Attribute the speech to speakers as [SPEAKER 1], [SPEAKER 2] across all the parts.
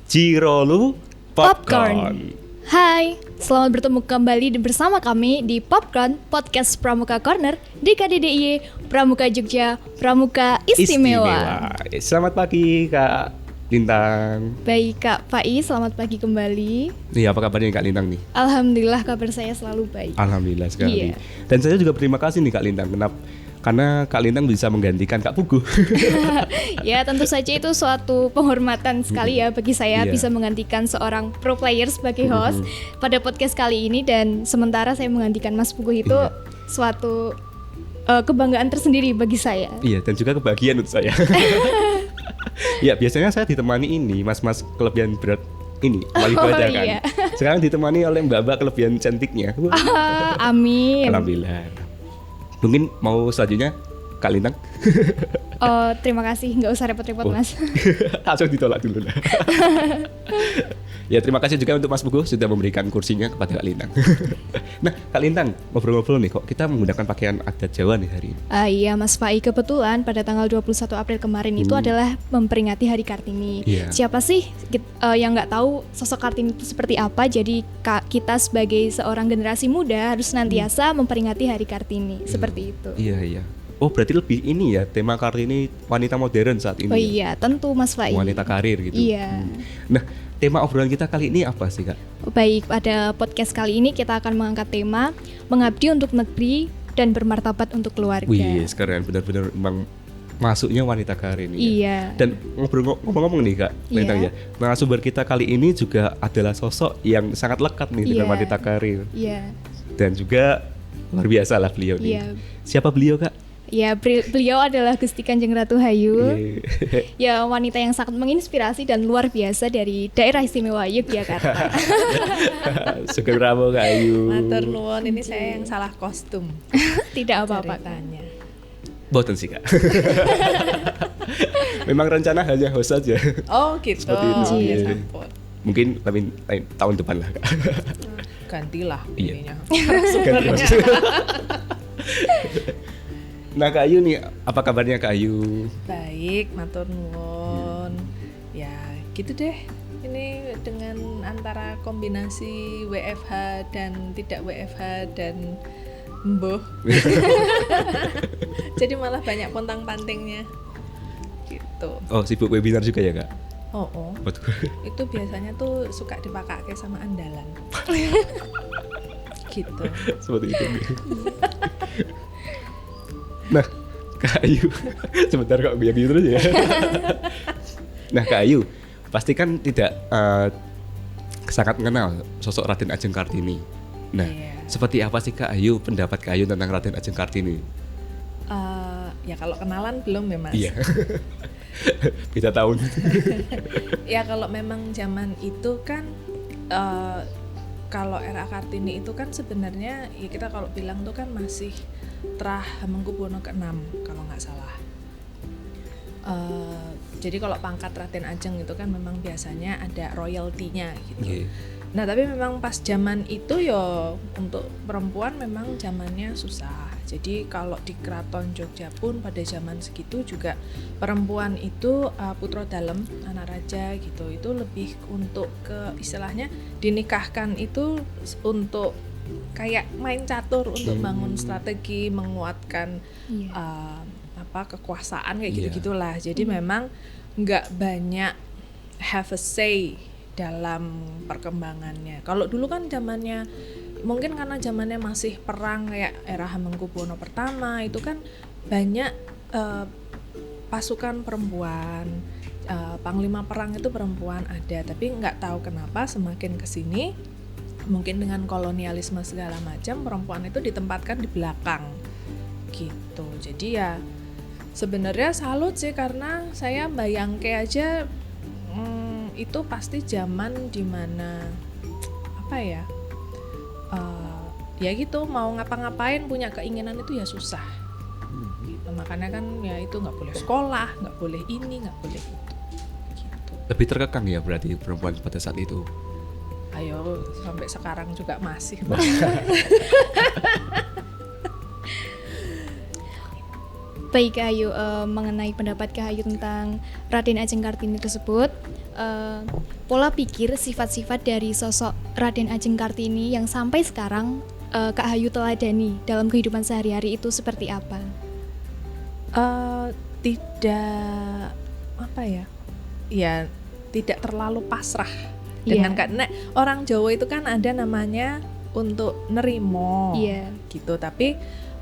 [SPEAKER 1] Cirolu Popcorn.
[SPEAKER 2] Hai, selamat bertemu kembali bersama kami di Popcorn, podcast Pramuka Corner di KDDIY Pramuka Jogja, Pramuka Istimewa.
[SPEAKER 1] Selamat pagi Kak Lintang.
[SPEAKER 2] Baik Kak Pai, selamat pagi kembali.
[SPEAKER 1] Iya, apa kabarnya Kak Lintang nih?
[SPEAKER 2] Alhamdulillah kabar saya selalu baik.
[SPEAKER 1] Alhamdulillah sekali.
[SPEAKER 2] Iya.
[SPEAKER 1] Dan saya juga berterima kasih nih Kak Lintang. Karena Kak Lintang bisa menggantikan Kak Pugu.
[SPEAKER 2] Ya tentu saja itu suatu penghormatan sekali ya bagi saya
[SPEAKER 1] Iya.
[SPEAKER 2] bisa menggantikan seorang pro player sebagai host pada podcast kali ini, dan sementara saya menggantikan Mas Pugu itu suatu kebanggaan tersendiri bagi saya.
[SPEAKER 1] Iya, dan juga kebahagiaan untuk saya. Ya, biasanya saya ditemani ini mas-mas kelebihan berat ini, wali badan kan.
[SPEAKER 2] Iya.
[SPEAKER 1] Sekarang ditemani oleh mbak-mbak kelebihan cantiknya.
[SPEAKER 2] Amin.
[SPEAKER 1] Alhamdulillah. Mungkin mau selanjutnya Kak Lintang.
[SPEAKER 2] Oh, terima kasih, nggak usah repot-repot Mas.
[SPEAKER 1] Langsung ditolak dulu lah. Ya, terima kasih juga untuk Mas Pugu sudah memberikan kursinya kepada Kak Lintang. Nah, Kak Lintang, ngobrol-ngobrol nih, kok kita menggunakan pakaian adat Jawa nih hari ini.
[SPEAKER 2] Iya Mas Pai, kebetulan pada tanggal 21 April kemarin itu adalah memperingati Hari Kartini.
[SPEAKER 1] Iya.
[SPEAKER 2] Siapa sih yang nggak tahu sosok Kartini itu seperti apa? Jadi kita sebagai seorang generasi muda harus senantiasa memperingati Hari Kartini, seperti itu.
[SPEAKER 1] Iya. Oh, berarti lebih ini ya, tema Kartini wanita modern saat ini.
[SPEAKER 2] Oh
[SPEAKER 1] ya?
[SPEAKER 2] iya, tentu Mas Pai.
[SPEAKER 1] Wanita karir gitu.
[SPEAKER 2] Iya.
[SPEAKER 1] Nah, tema obrolan kita kali ini apa sih Kak?
[SPEAKER 2] Baik, pada podcast kali ini kita akan mengangkat tema mengabdi untuk negeri dan bermartabat untuk keluarga.
[SPEAKER 1] Wih, sekarang benar-benar memang masuknya wanita karir ini.
[SPEAKER 2] Iya.
[SPEAKER 1] Dan ngomong-ngomong nih Kak Lintang ya, narasumber kita kali ini juga adalah sosok yang sangat lekat nih dengan
[SPEAKER 2] Iya.
[SPEAKER 1] wanita karir.
[SPEAKER 2] Iya.
[SPEAKER 1] Dan juga luar biasa lah beliau nih.
[SPEAKER 2] Iya.
[SPEAKER 1] Siapa beliau Kak?
[SPEAKER 2] Ya, beliau adalah Gusti Kanjeng Ratu Hayu.
[SPEAKER 1] Iya.
[SPEAKER 2] Ya, wanita yang sangat menginspirasi dan luar biasa dari daerah istimewa Yogyakarta.
[SPEAKER 1] Sugeng Rawo Kak Ayu.
[SPEAKER 3] Matur nuwun, ini saya yang salah kostum
[SPEAKER 2] Tidak apa-apa.
[SPEAKER 3] ceritanya.
[SPEAKER 1] Boten sih Kak. Memang rencana hanya host saja.
[SPEAKER 3] Oh gitu.
[SPEAKER 1] Seperti itu,
[SPEAKER 3] Ya
[SPEAKER 1] iya.
[SPEAKER 3] sampun.
[SPEAKER 1] Mungkin tapi tahun depan lah Kak.
[SPEAKER 3] Gantilah
[SPEAKER 1] Iya.
[SPEAKER 3] ininya.
[SPEAKER 1] Ganti host. Nah Kak Ayu nih, apa kabarnya Kak Ayu?
[SPEAKER 3] Baik, matur nuwun. Ya, gitu deh. Ini dengan antara kombinasi WFH dan tidak WFH dan mbuh. Jadi malah banyak pontang-pantingnya. Gitu.
[SPEAKER 1] Oh, sibuk webinar juga ya Kak?
[SPEAKER 3] Oh.
[SPEAKER 1] Betul.
[SPEAKER 3] Itu biasanya tuh suka dipakai sama andalan. Gitu.
[SPEAKER 1] Seperti itu. Nah, Kak Ayu, sebentar kok gue gitu terus ya. Nah, Kak Ayu, pasti kan tidak sangat mengenal sosok Raden Ajeng Kartini. Nah,
[SPEAKER 3] Iya.
[SPEAKER 1] seperti apa sih Kak Ayu pendapat Kak Ayu tentang Raden Ajeng Kartini?
[SPEAKER 3] Ya kalau kenalan belum ya Mas.
[SPEAKER 1] Iya. Beda tahun.
[SPEAKER 3] Ya kalau memang zaman itu kan kalau era Kartini itu kan sebenarnya ya kita kalau bilang tuh kan masih Trah Hamengkubuwono ke-6 kalau nggak salah. Jadi kalau pangkat Raden Ajeng itu kan memang biasanya ada royaltinya gitu.
[SPEAKER 1] Iya.
[SPEAKER 3] Nah tapi memang pas zaman itu ya untuk perempuan memang zamannya susah. Jadi kalau di Keraton Jogja pun pada zaman segitu juga perempuan itu putra dalem, anak raja gitu, itu lebih untuk ke istilahnya dinikahkan itu untuk kayak main catur untuk bangun strategi, menguatkan kekuasaan kayak
[SPEAKER 1] Iya.
[SPEAKER 3] gitu-gitulah. Jadi memang nggak banyak have a say dalam perkembangannya. Kalau dulu kan zamannya mungkin karena zamannya masih perang kayak era Hamengkubuwono pertama itu kan banyak pasukan perempuan, panglima perang itu perempuan ada, tapi nggak tahu kenapa semakin kesini mungkin dengan kolonialisme segala macam perempuan itu ditempatkan di belakang gitu. Jadi ya sebenarnya salut sih karena saya bayangke aja itu pasti zaman dimana apa ya ya gitu mau ngapa-ngapain punya keinginan itu ya susah gitu. Makanya kan ya itu nggak boleh sekolah, nggak boleh ini, nggak boleh itu gitu.
[SPEAKER 1] Lebih terkekang ya berarti perempuan pada saat itu.
[SPEAKER 3] Ayo sampai sekarang juga masih.
[SPEAKER 2] Baik Kak Ayu, mengenai pendapat Kak Ayu tentang Raden Ajeng Kartini tersebut, pola pikir sifat-sifat dari sosok Raden Ajeng Kartini yang sampai sekarang Kak Ayu teladani dalam kehidupan sehari-hari itu seperti apa?
[SPEAKER 3] Tidak apa ya? Ya, tidak terlalu pasrah dengan karena orang Jawa itu kan ada namanya untuk nerimo gitu, tapi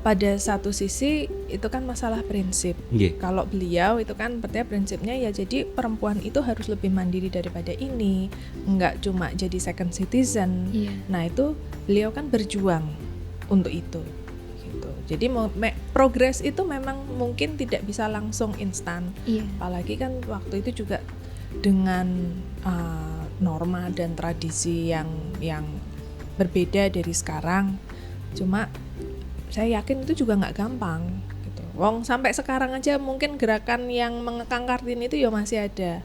[SPEAKER 3] pada satu sisi itu kan masalah prinsip. Kalau beliau itu kan prinsipnya ya jadi perempuan itu harus lebih mandiri daripada ini, nggak cuma jadi second citizen. Nah itu beliau kan berjuang untuk itu gitu. Jadi progres itu memang mungkin tidak bisa langsung instan, apalagi kan waktu itu juga dengan norma dan tradisi yang berbeda dari sekarang. Cuma saya yakin itu juga nggak gampang gitu. Wong sampai sekarang aja mungkin gerakan yang mengekang Kartini itu ya masih ada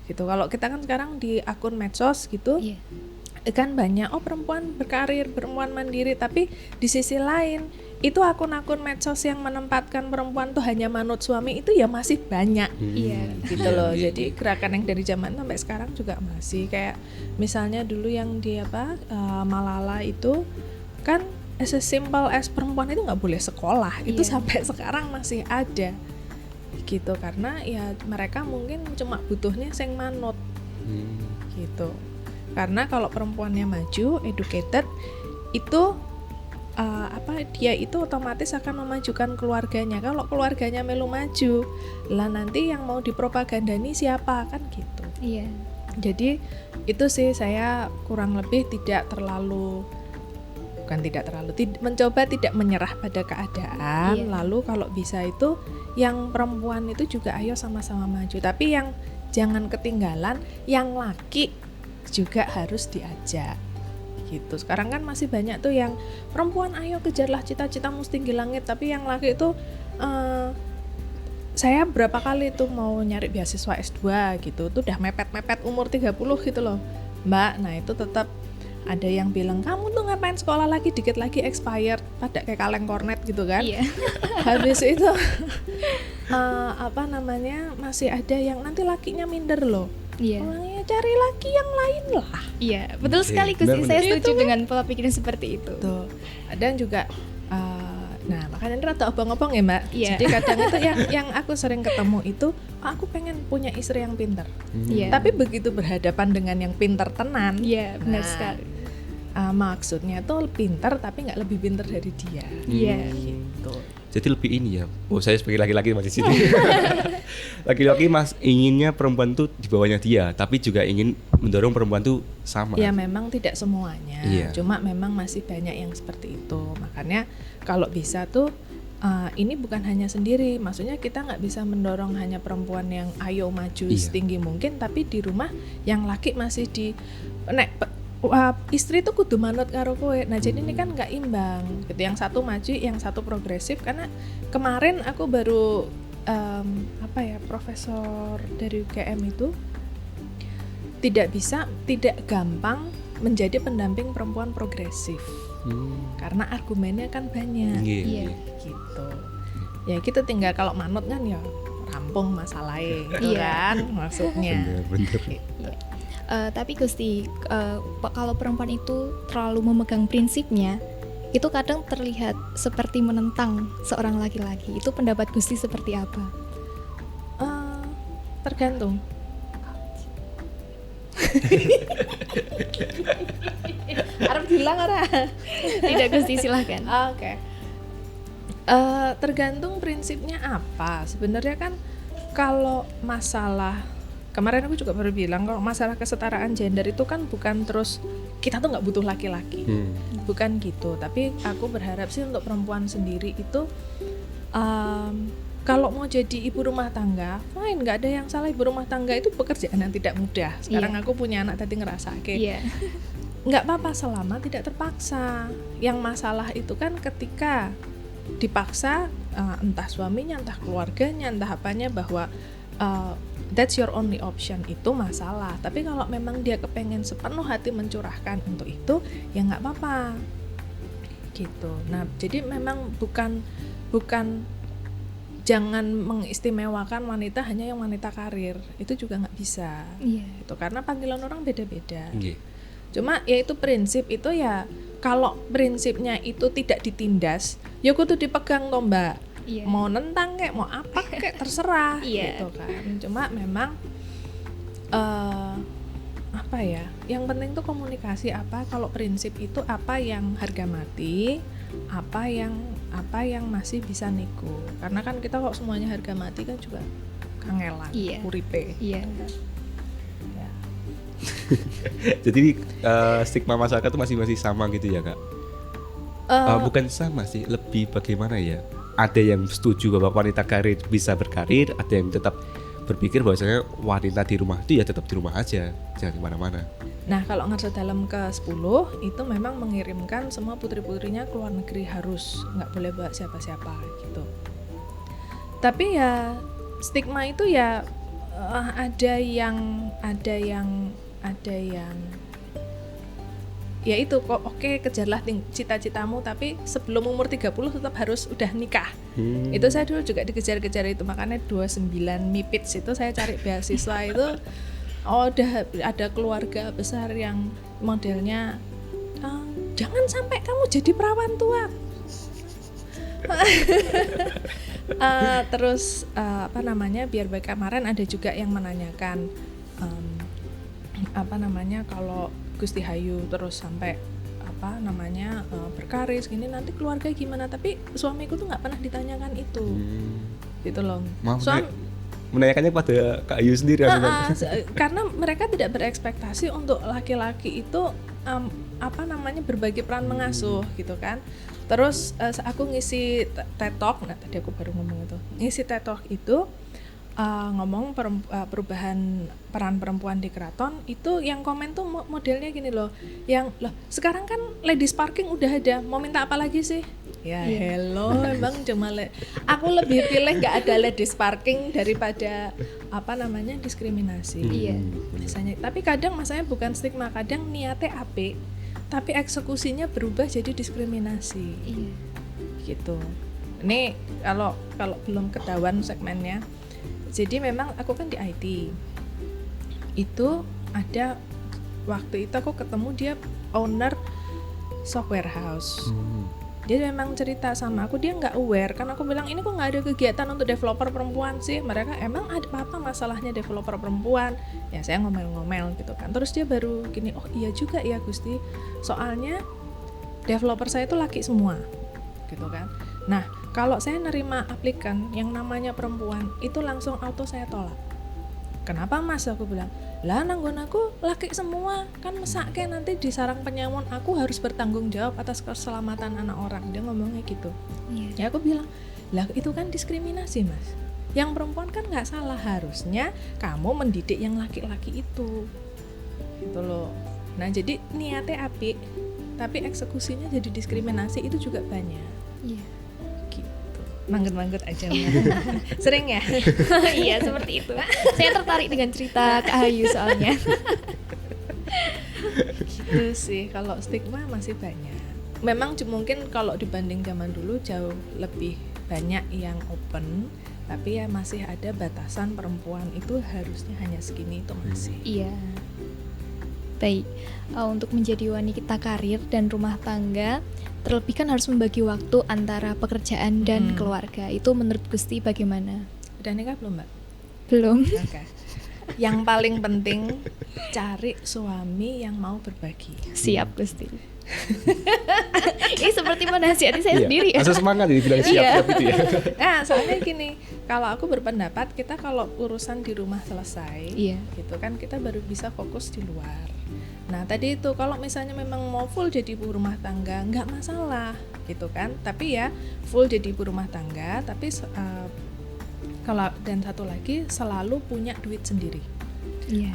[SPEAKER 3] gitu. Kalau kita kan sekarang di akun medsos gitu, kan banyak perempuan berkarir, perempuan mandiri, tapi di sisi lain itu akun-akun medsos yang menempatkan perempuan tuh hanya manut suami itu ya masih banyak gitu loh. Jadi gerakan yang dari zaman sampai sekarang juga masih kayak misalnya dulu yang di Malala itu kan as simple as perempuan itu nggak boleh sekolah, itu sampai sekarang masih ada gitu, karena ya mereka mungkin cuma butuhnya sing manut gitu. Karena kalau perempuannya maju, educated, itu dia itu otomatis akan memajukan keluarganya. Kalau keluarganya melu maju, lah nanti yang mau dipropagandani siapa kan gitu. Jadi itu sih saya kurang lebih mencoba tidak menyerah pada keadaan. Lalu kalau bisa itu yang perempuan itu juga ayo sama-sama maju, tapi yang jangan ketinggalan, yang laki juga harus diajak gitu. Sekarang kan masih banyak tuh yang perempuan ayo kejarlah cita-citamu setinggi langit, tapi yang laki itu saya berapa kali tuh mau nyari beasiswa S2 gitu tuh udah mepet-mepet umur 30 gitu loh Mbak. Nah itu tetap ada yang bilang kamu tuh ngapain sekolah lagi, dikit lagi expired, pada kayak kaleng kornet gitu kan. Habis itu masih ada yang nanti lakinya minder loh. Cari laki yang lain lah.
[SPEAKER 2] Betul sekali Gusti. Saya setuju dengan pola pikir seperti itu.
[SPEAKER 3] Tuh. Dan juga nah makanya ini rada obong-obong ya Mbak. Jadi kadang itu yang aku sering ketemu itu aku pengen punya istri yang pintar. Tapi begitu berhadapan dengan yang pintar tenan,
[SPEAKER 2] benar sekali.
[SPEAKER 3] Maksudnya tuh pintar tapi nggak lebih pintar dari dia. Gitu.
[SPEAKER 1] Jadi lebih ini ya. Saya sebagai laki-laki masih sini. Laki-laki inginnya perempuan tuh di bawahnya dia, tapi juga ingin mendorong perempuan tuh sama.
[SPEAKER 3] Ya memang tidak semuanya. Cuma memang masih banyak yang seperti itu. Makanya kalau bisa tuh ini bukan hanya sendiri. Maksudnya kita nggak bisa mendorong hanya perempuan yang ayo maju setinggi mungkin, tapi di rumah yang laki masih istri tuh kudu manut karo kowe. Nah jadi ini kan nggak imbang gitu. Yang satu maju, yang satu progresif. Karena kemarin aku baru profesor dari UGM itu tidak gampang menjadi pendamping perempuan progresif karena argumennya kan banyak gitu. Ya kita tinggal kalau manut kan ya rampung masalahnya gitu kan maksudnya.
[SPEAKER 1] Bener.
[SPEAKER 2] Tapi Gusti, kalau perempuan itu terlalu memegang prinsipnya, itu kadang terlihat seperti menentang seorang laki-laki. Itu pendapat Gusti seperti apa?
[SPEAKER 3] Tergantung. Arep bilang ora?
[SPEAKER 2] Tidak Gusti, silahkan.
[SPEAKER 3] Oke. Tergantung prinsipnya apa. Sebenarnya kan kalau masalah kemarin aku juga baru bilang kalau masalah kesetaraan gender itu kan bukan terus kita tuh nggak butuh laki-laki, bukan gitu. Tapi aku berharap sih untuk perempuan sendiri itu kalau mau jadi ibu rumah tangga, fine, nggak ada yang salah. Ibu rumah tangga itu pekerjaan yang tidak mudah. Sekarang aku punya anak tadi ngerasa nggak apa-apa selama tidak terpaksa. Yang masalah itu kan ketika dipaksa, entah suaminya, entah keluarganya, entah apanya, bahwa that's your only option, itu masalah. Tapi kalau memang dia kepengen sepenuh hati mencurahkan untuk itu, ya nggak apa-apa gitu. Nah jadi memang bukan jangan mengistimewakan wanita hanya yang wanita karir, itu juga nggak bisa.
[SPEAKER 2] Iya.
[SPEAKER 3] Itu karena panggilan orang beda-beda.
[SPEAKER 1] Nggih.
[SPEAKER 3] Cuma ya itu prinsip itu ya, kalau prinsipnya itu tidak ditindas, ya kudu dipegang toh Mbak.
[SPEAKER 2] Iya.
[SPEAKER 3] Mau nentang kek, mau apa kek, terserah.
[SPEAKER 2] Iya.
[SPEAKER 3] Gitu kan. Cuma memang apa ya, yang penting tuh komunikasi. Apa kalau prinsip itu apa yang harga mati, apa yang masih bisa nego. Karena kan kita kok semuanya harga mati kan juga kangelan,
[SPEAKER 2] Iya.
[SPEAKER 3] uripe.
[SPEAKER 2] Iya.
[SPEAKER 3] Ya.
[SPEAKER 1] Jadi stigma masyarakat itu masih sama gitu ya Kak? Bukan sama sih, lebih bagaimana ya? Ada yang setuju bahwa wanita karir bisa berkarir, ada yang tetap berpikir bahwasanya wanita di rumah itu ya tetap di rumah aja, jangan kemana-mana.
[SPEAKER 3] Nah kalau Ngarsa Dalem ke-10 itu memang mengirimkan semua putri-putrinya ke luar negeri, harus nggak boleh bawa siapa-siapa gitu. Tapi ya stigma itu ya ada yang ya itu kok, oke, kejarlah cita-citamu, tapi sebelum umur 30 tetap harus udah nikah. Itu saya dulu juga dikejar-kejar itu, makanya 29 MIPITS itu saya cari beasiswa itu udah ada keluarga besar yang modelnya jangan sampai kamu jadi perawan tua. Terus biar baik kemarin ada juga yang menanyakan kalau Gusti Hayu terus sampai berkarir gini, nanti keluarga gimana? Tapi suamiku tuh nggak pernah ditanyakan itu, gitu loh.
[SPEAKER 1] Menanyakannya pada Kak Ayu sendiri
[SPEAKER 3] karena mereka tidak berekspektasi untuk laki-laki itu berbagi peran mengasuh gitu kan. Terus aku ngisi TED Talk, tadi aku baru ngomong itu, ngisi TED Talk itu ngomong perubahan peran perempuan di keraton, itu yang komen tuh modelnya gini loh, yang loh sekarang kan ladies parking udah ada, mau minta apa lagi sih? Ya hello, emang cuma aku lebih pilih nggak ada ladies parking daripada diskriminasi.
[SPEAKER 2] Iya.
[SPEAKER 3] Misalnya, tapi kadang masanya bukan stigma, kadang niatnya apik, tapi eksekusinya berubah jadi diskriminasi.
[SPEAKER 2] Iya.
[SPEAKER 3] Gitu. Ini kalau belum ketahuan segmennya. Jadi memang aku kan di IT. Itu ada waktu itu aku ketemu dia owner software house. Dia memang cerita sama aku, dia nggak aware, kan aku bilang ini kok nggak ada kegiatan untuk developer perempuan sih. Mereka emang ada apa masalahnya developer perempuan? Ya saya ngomel-ngomel gitu kan. Terus dia baru gini, oh iya juga ya Gusti, soalnya developer saya itu laki semua, gitu kan. Nah kalau saya nerima aplikan yang namanya perempuan, itu langsung auto saya tolak. Kenapa Mas? Aku bilang, lah nanggon aku laki semua, kan mesake nanti di sarang penyamun aku harus bertanggung jawab atas keselamatan anak orang. Dia ngomongnya gitu. Ya aku bilang, lah itu kan diskriminasi Mas. Yang perempuan kan nggak salah, harusnya kamu mendidik yang laki-laki itu, gitu loh. Nah jadi niatnya apik, tapi eksekusinya jadi diskriminasi, itu juga banyak.
[SPEAKER 2] Iya.
[SPEAKER 3] Manggut-manggut aja. Sering ya?
[SPEAKER 2] Iya seperti itu. Saya tertarik dengan cerita Kak Ayu soalnya.
[SPEAKER 3] Gitu sih, kalau stigma masih banyak. Memang mungkin kalau dibanding zaman dulu jauh lebih banyak yang open, tapi ya masih ada batasan perempuan itu harusnya hanya segini, itu masih.
[SPEAKER 2] Iya. Baik, untuk menjadi wanita karir dan rumah tangga, terlebih kan harus membagi waktu antara pekerjaan dan keluarga. Itu menurut Gusti bagaimana?
[SPEAKER 3] Udah nikah belum Mbak?
[SPEAKER 2] Belum.
[SPEAKER 3] Oke. Yang paling penting cari suami yang mau berbagi.
[SPEAKER 2] Siap Gusti. Ini seperti menasihati saya sendiri ya.
[SPEAKER 1] Asal semangat ini bilang siap-siap itu ya.
[SPEAKER 3] Nah soalnya gini, kalau aku berpendapat kita kalau urusan di rumah selesai, gitu kan, kita baru bisa fokus di luar. Nah tadi itu kalau misalnya memang mau full jadi ibu rumah tangga nggak masalah gitu kan, tapi ya full jadi ibu rumah tangga, tapi kalau dan satu lagi selalu punya duit sendiri.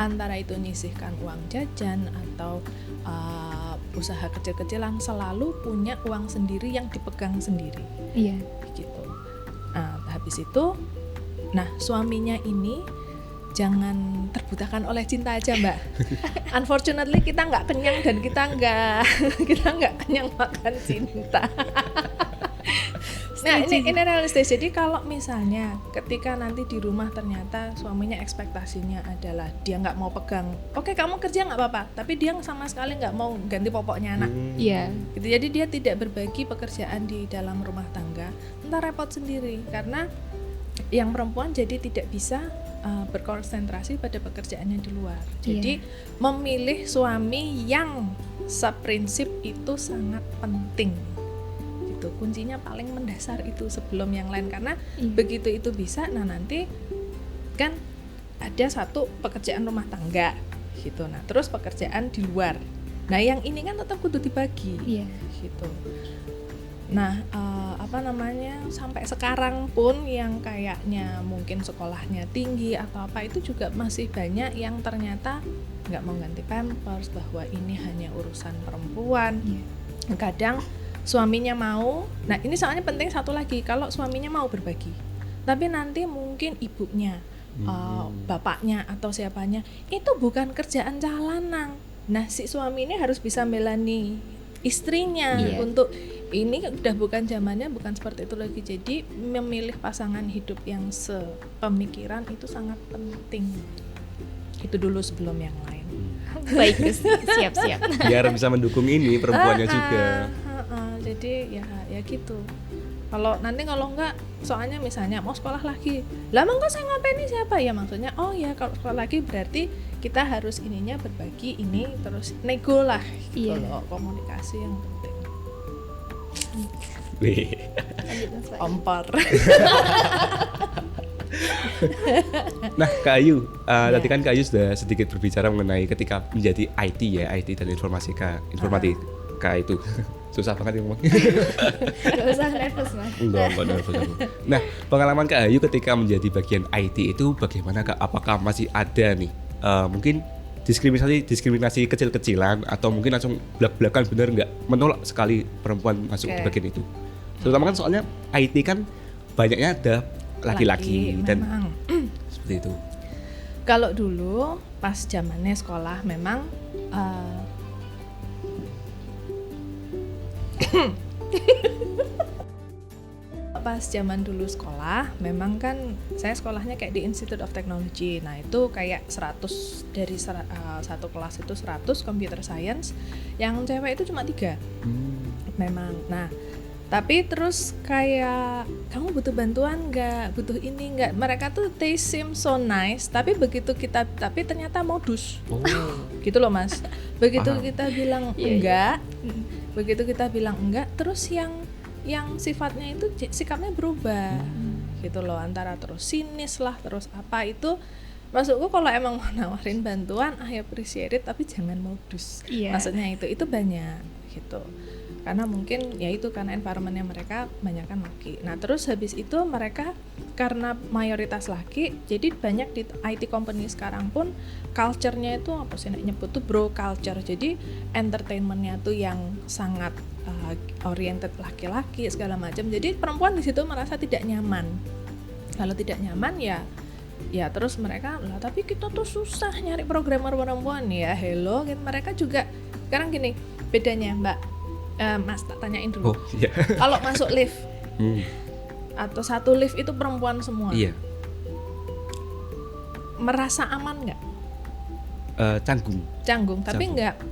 [SPEAKER 3] Antara itu nyisihkan uang jajan atau usaha kecil-kecilan, selalu punya uang sendiri yang dipegang sendiri. Gitu. Nah habis itu, nah suaminya ini jangan terbutakan oleh cinta aja Mbak. Unfortunately kita nggak kenyang dan kita nggak kenyang makan cinta. Nah,
[SPEAKER 2] setuju.
[SPEAKER 3] ini realistis. Jadi kalau misalnya ketika nanti di rumah ternyata suaminya ekspektasinya adalah dia nggak mau pegang, oke kamu kerja nggak apa-apa, tapi dia sama sekali nggak mau ganti popoknya anak.
[SPEAKER 2] Iya.
[SPEAKER 3] Gitu. Jadi dia tidak berbagi pekerjaan di dalam rumah tangga, entar repot sendiri karena yang perempuan jadi tidak bisa berkonsentrasi pada pekerjaannya di luar. Jadi memilih suami yang seprinsip itu sangat penting. Itu kuncinya paling mendasar itu sebelum yang lain karena begitu itu bisa, nah nanti kan ada satu pekerjaan rumah tangga gitu. Nah, terus pekerjaan di luar. Nah, yang ini kan tetap kudu dibagi.
[SPEAKER 2] Iya.
[SPEAKER 3] Gitu. Nah, sampai sekarang pun yang kayaknya mungkin sekolahnya tinggi atau apa itu juga masih banyak yang ternyata nggak mau ganti pampers, bahwa ini hanya urusan perempuan. Kadang suaminya mau, nah ini soalnya penting satu lagi, kalau suaminya mau berbagi, tapi nanti mungkin ibunya, bapaknya atau siapanya itu bukan kerjaan jalanan. Nah, si suami ini harus bisa melani istrinya untuk ini udah bukan zamannya, bukan seperti itu lagi. Jadi memilih pasangan hidup yang sepemikiran itu sangat penting. Itu dulu sebelum yang lain.
[SPEAKER 2] Baik, Gus. Siap-siap.
[SPEAKER 1] Biar bisa mendukung ini perempuannya juga.
[SPEAKER 3] Jadi ya gitu. Kalau enggak, soalnya misalnya mau sekolah lagi, lah kok saya ngapain nih siapa ya, maksudnya oh ya kalau sekolah lagi berarti kita harus ininya berbagi ini, terus nego lah gitu loh, komunikasi yang penting.
[SPEAKER 1] Wih.
[SPEAKER 2] Lanjut, Mas Pak.
[SPEAKER 3] Ompor.
[SPEAKER 1] Nah, Kak Ayu, tadi kan Kak Ayu sudah sedikit berbicara mengenai ketika menjadi IT ya, IT dan informatika itu susah banget ngomong.
[SPEAKER 2] Gak usah nervous, Mas.
[SPEAKER 1] Enggak nervous aku. Nah, pengalaman Kak Ayu ketika menjadi bagian IT itu bagaimana Kak? Apakah masih ada nih mungkin diskriminasi kecil-kecilan atau mungkin langsung belak-belakan bener nggak menolak sekali perempuan masuk di bagian itu? Terutama kan soalnya IT kan banyaknya ada laki-laki dan seperti itu.
[SPEAKER 3] Kalau dulu pas zamannya sekolah memang pas zaman dulu sekolah memang kan saya sekolahnya kayak di Institute of Technology. Nah, itu kayak 100 dari satu kelas itu 100 computer science, yang cewek itu cuma 3. Memang. Nah, tapi terus kayak kamu butuh bantuan nggak, butuh ini nggak, mereka tuh they seem so nice, tapi ternyata modus. Gitu loh, Mas. Begitu kita bilang enggak, begitu kita bilang enggak, terus yang sifatnya itu sikapnya berubah. Gitu loh, antara terus sinis lah, terus apa itu. Maksudku kalau emang mau nawarin bantuan, I appreciate it, tapi jangan modus. Maksudnya itu banyak gitu. Karena mungkin ya itu karena environmentnya mereka banyakkan laki. Nah, terus habis itu mereka karena mayoritas laki, jadi banyak di IT company sekarang pun culture-nya itu apa sih nyebut tuh bro culture. Jadi entertainment-nya tuh yang sangat oriented laki-laki segala macam. Jadi perempuan di situ merasa tidak nyaman. Kalau tidak nyaman ya terus mereka lah, tapi kita tuh susah nyari programmer perempuan ya. Hello, gitu. Mereka juga sekarang gini bedanya, Mbak. Mas tak tanyain dulu. Kalau masuk lift atau satu lift itu perempuan semua.
[SPEAKER 1] Iya.
[SPEAKER 3] Merasa aman nggak?
[SPEAKER 1] Canggung.
[SPEAKER 3] Tapi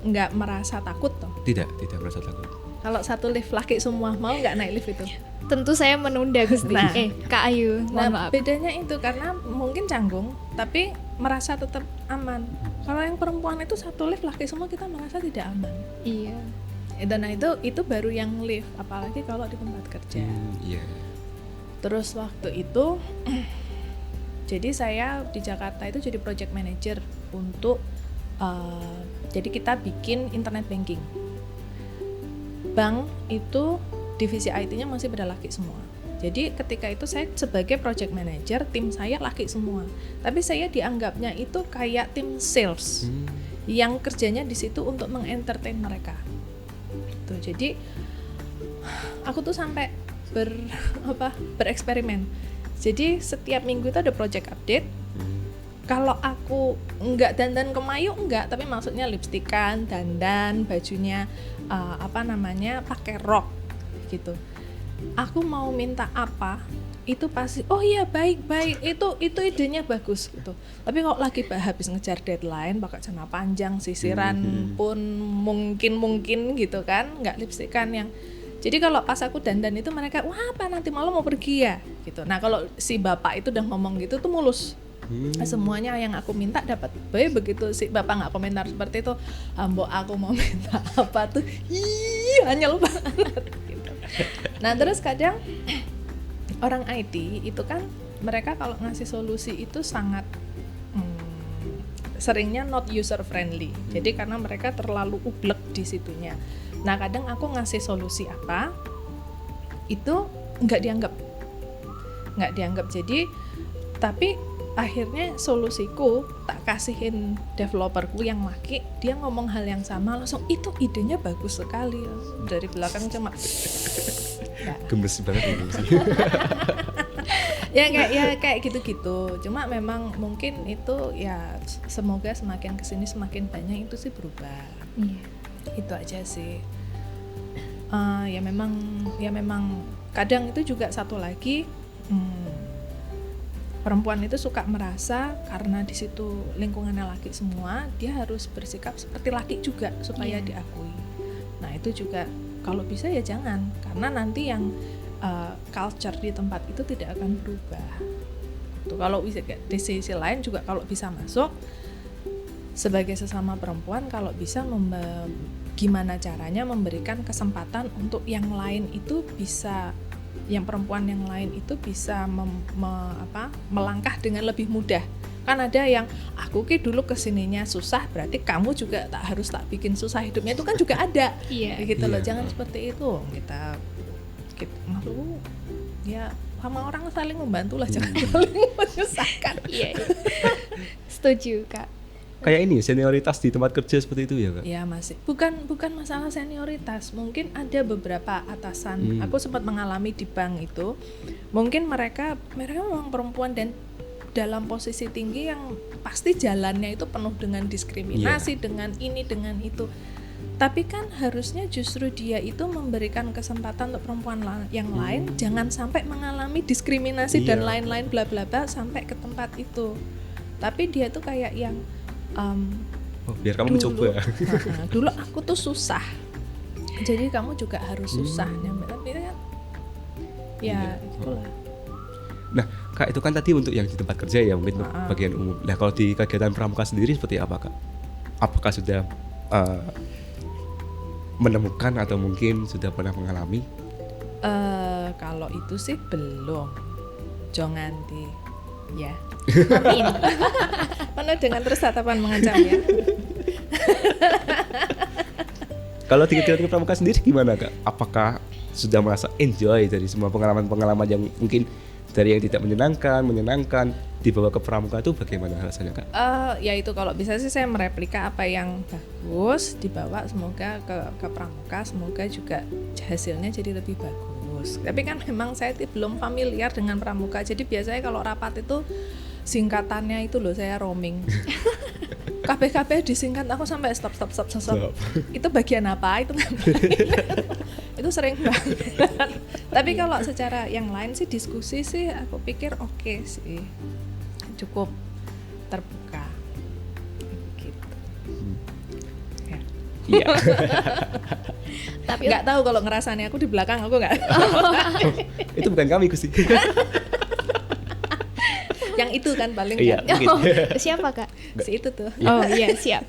[SPEAKER 3] nggak merasa takut toh?
[SPEAKER 1] Tidak merasa takut.
[SPEAKER 3] Kalau satu lift laki semua, mau nggak naik lift itu?
[SPEAKER 2] Tentu saya menunda, Gusti.
[SPEAKER 3] Nah,
[SPEAKER 2] Kak Ayu, mohon maaf.
[SPEAKER 3] Bedanya itu karena mungkin canggung, tapi merasa tetap aman. Kalau yang perempuan itu satu lift laki semua, kita merasa tidak aman.
[SPEAKER 2] Iya.
[SPEAKER 3] Dan itu baru yang lift, apalagi kalau di tempat kerja.
[SPEAKER 1] Iya.
[SPEAKER 3] Terus waktu itu, jadi saya di Jakarta itu jadi project manager untuk, jadi kita bikin internet banking. Bank itu divisi IT-nya masih pada laki semua. Jadi ketika itu saya sebagai project manager, tim saya laki semua. Tapi saya dianggapnya itu kayak tim sales yang kerjanya di situ untuk mengentertain mereka. Gitu. Jadi aku tuh sampai bereksperimen. Jadi setiap minggu itu ada project update. Kalau aku enggak dandan kemayu enggak, tapi maksudnya lipstikan, dandan, bajunya pakai rok gitu. aku mau minta apa itu pasti oh iya baik itu idenya bagus gitu. Tapi kalau lagi habis ngejar deadline pakai celana panjang sisiran pun mungkin gitu kan, nggak lipstikan yang jadi kalau pas aku dandan itu mereka wah apa nanti malam mau pergi ya gitu. Nah kalau si bapak itu udah ngomong gitu tuh mulus. Semuanya yang aku minta dapat. Begitu si bapak nggak komentar seperti itu, mbok aku mau minta apa tuh anyel banget gitu. Nah terus kadang orang IT itu kan mereka kalau ngasih solusi itu sangat seringnya not user friendly. Jadi karena mereka terlalu ublek di situnya. Nah kadang aku ngasih solusi apa itu nggak dianggap. Jadi tapi akhirnya solusiku tak kasihin developerku yang laki, dia ngomong hal yang sama langsung itu idenya bagus sekali. Dari belakang cuma
[SPEAKER 1] Gemes banget ini sih.
[SPEAKER 3] ya kayak gitu-gitu. Cuma memang mungkin itu ya semoga semakin kesini semakin banyak itu sih berubah.
[SPEAKER 2] Iya.
[SPEAKER 3] Itu aja sih. Ya memang kadang itu juga satu lagi perempuan itu suka merasa karena di situ lingkungannya laki semua, dia harus bersikap seperti laki juga supaya diakui. Nah itu juga kalau bisa ya jangan, karena nanti yang culture di tempat itu tidak akan berubah. Tuh, kalau bisa di sisi lain juga kalau bisa masuk sebagai sesama perempuan, kalau bisa gimana caranya memberikan kesempatan untuk yang lain itu bisa, yang perempuan yang lain itu bisa melangkah dengan lebih mudah. Kan ada yang aku dulu kesininya susah, berarti kamu juga harus tak bikin susah hidupnya, itu kan juga ada. Gitu loh, jangan seperti itu. Kita maksudku ya sama orang saling membantu lah, jangan saling menyusahkan.
[SPEAKER 2] Iya. Setuju Kak.
[SPEAKER 1] Kayak ini senioritas di tempat kerja seperti itu ya Kak?
[SPEAKER 3] Ya masih bukan masalah senioritas, mungkin ada beberapa atasan. Aku sempat mengalami di bank itu, mungkin mereka memang perempuan dan dalam posisi tinggi yang pasti jalannya itu penuh dengan diskriminasi, dengan ini dengan itu. Tapi kan harusnya justru dia itu memberikan kesempatan untuk perempuan yang lain jangan sampai mengalami diskriminasi dan lain-lain bla bla bla sampai ke tempat itu. Tapi dia tuh kayak yang
[SPEAKER 1] biar kamu
[SPEAKER 3] dulu,
[SPEAKER 1] mencoba.
[SPEAKER 3] Dulu aku tuh susah, jadi kamu juga harus susah nyampe. Tapi kan ya itulah.
[SPEAKER 1] Nah Kak, itu kan tadi untuk yang di tempat kerja ya, mungkin untuk bagian umum. Nah kalau di kegiatan pramuka sendiri seperti apa Kak? Apakah sudah menemukan atau mungkin sudah pernah mengalami?
[SPEAKER 3] Kalau itu sih belum. Jangan ya.
[SPEAKER 2] Amin.
[SPEAKER 3] Penuh dengan terus tatapan mengancam ya.
[SPEAKER 1] Kalau di kegiatan pramuka sendiri gimana Kak? Apakah sudah merasa enjoy dari semua pengalaman-pengalaman yang mungkin dari yang tidak menyenangkan dibawa ke pramuka itu bagaimana rasanya Kak?
[SPEAKER 3] Ya itu kalau bisa sih saya mereplika apa yang bagus dibawa semoga ke pramuka, semoga juga hasilnya jadi lebih bagus. Tapi kan memang saya belum familiar dengan pramuka, jadi biasanya kalau rapat itu singkatannya itu loh saya roaming. KPKP disingkat aku sampai stop. Itu bagian apa? Itu itu sering banget. Tapi kalau secara yang lain sih diskusi sih aku pikir oke sih. Cukup terbuka. Gitu. Ya.
[SPEAKER 1] Iya.
[SPEAKER 3] Tapi nggak tahu kalau ngerasanya aku di belakang aku nggak.
[SPEAKER 1] Itu bukan kami Gusti.
[SPEAKER 3] Yang itu kan paling
[SPEAKER 1] Iya,
[SPEAKER 3] kan.
[SPEAKER 2] Siapa Kak?
[SPEAKER 3] Si itu tuh.
[SPEAKER 2] Oh iya siap.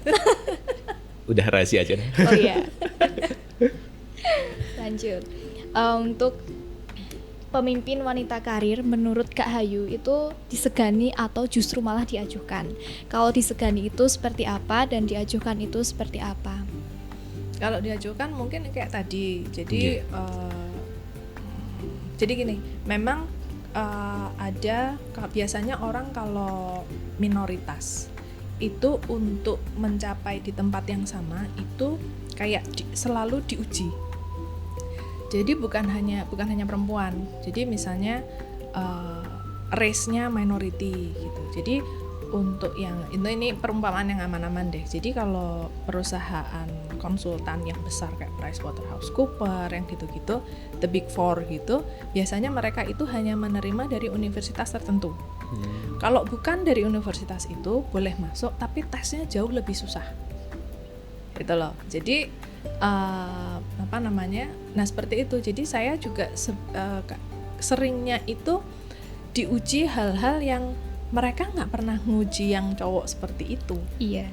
[SPEAKER 1] Udah rahasia aja.
[SPEAKER 2] Oh iya. Lanjut. Untuk pemimpin wanita karir menurut Kak Hayu itu disegani atau justru malah diajukan? Kalau disegani itu seperti apa dan diajukan itu seperti apa?
[SPEAKER 3] Kalau diajukan mungkin kayak tadi. Jadi jadi gini, memang ada biasanya orang kalau minoritas itu untuk mencapai di tempat yang sama itu kayak selalu diuji. Jadi bukan hanya perempuan. Jadi misalnya race-nya minority gitu. Jadi untuk yang ini perumpamaan yang aman-aman deh. Jadi kalau perusahaan konsultan yang besar kayak PricewaterhouseCoopers yang gitu-gitu, the big four gitu, biasanya mereka itu hanya menerima dari universitas tertentu. Kalau bukan dari universitas itu boleh masuk, tapi tesnya jauh lebih susah. Gitu loh. Jadi Nah seperti itu. Jadi saya juga seringnya itu diuji hal-hal yang mereka nggak pernah nguji yang cowok seperti itu.
[SPEAKER 2] Iya.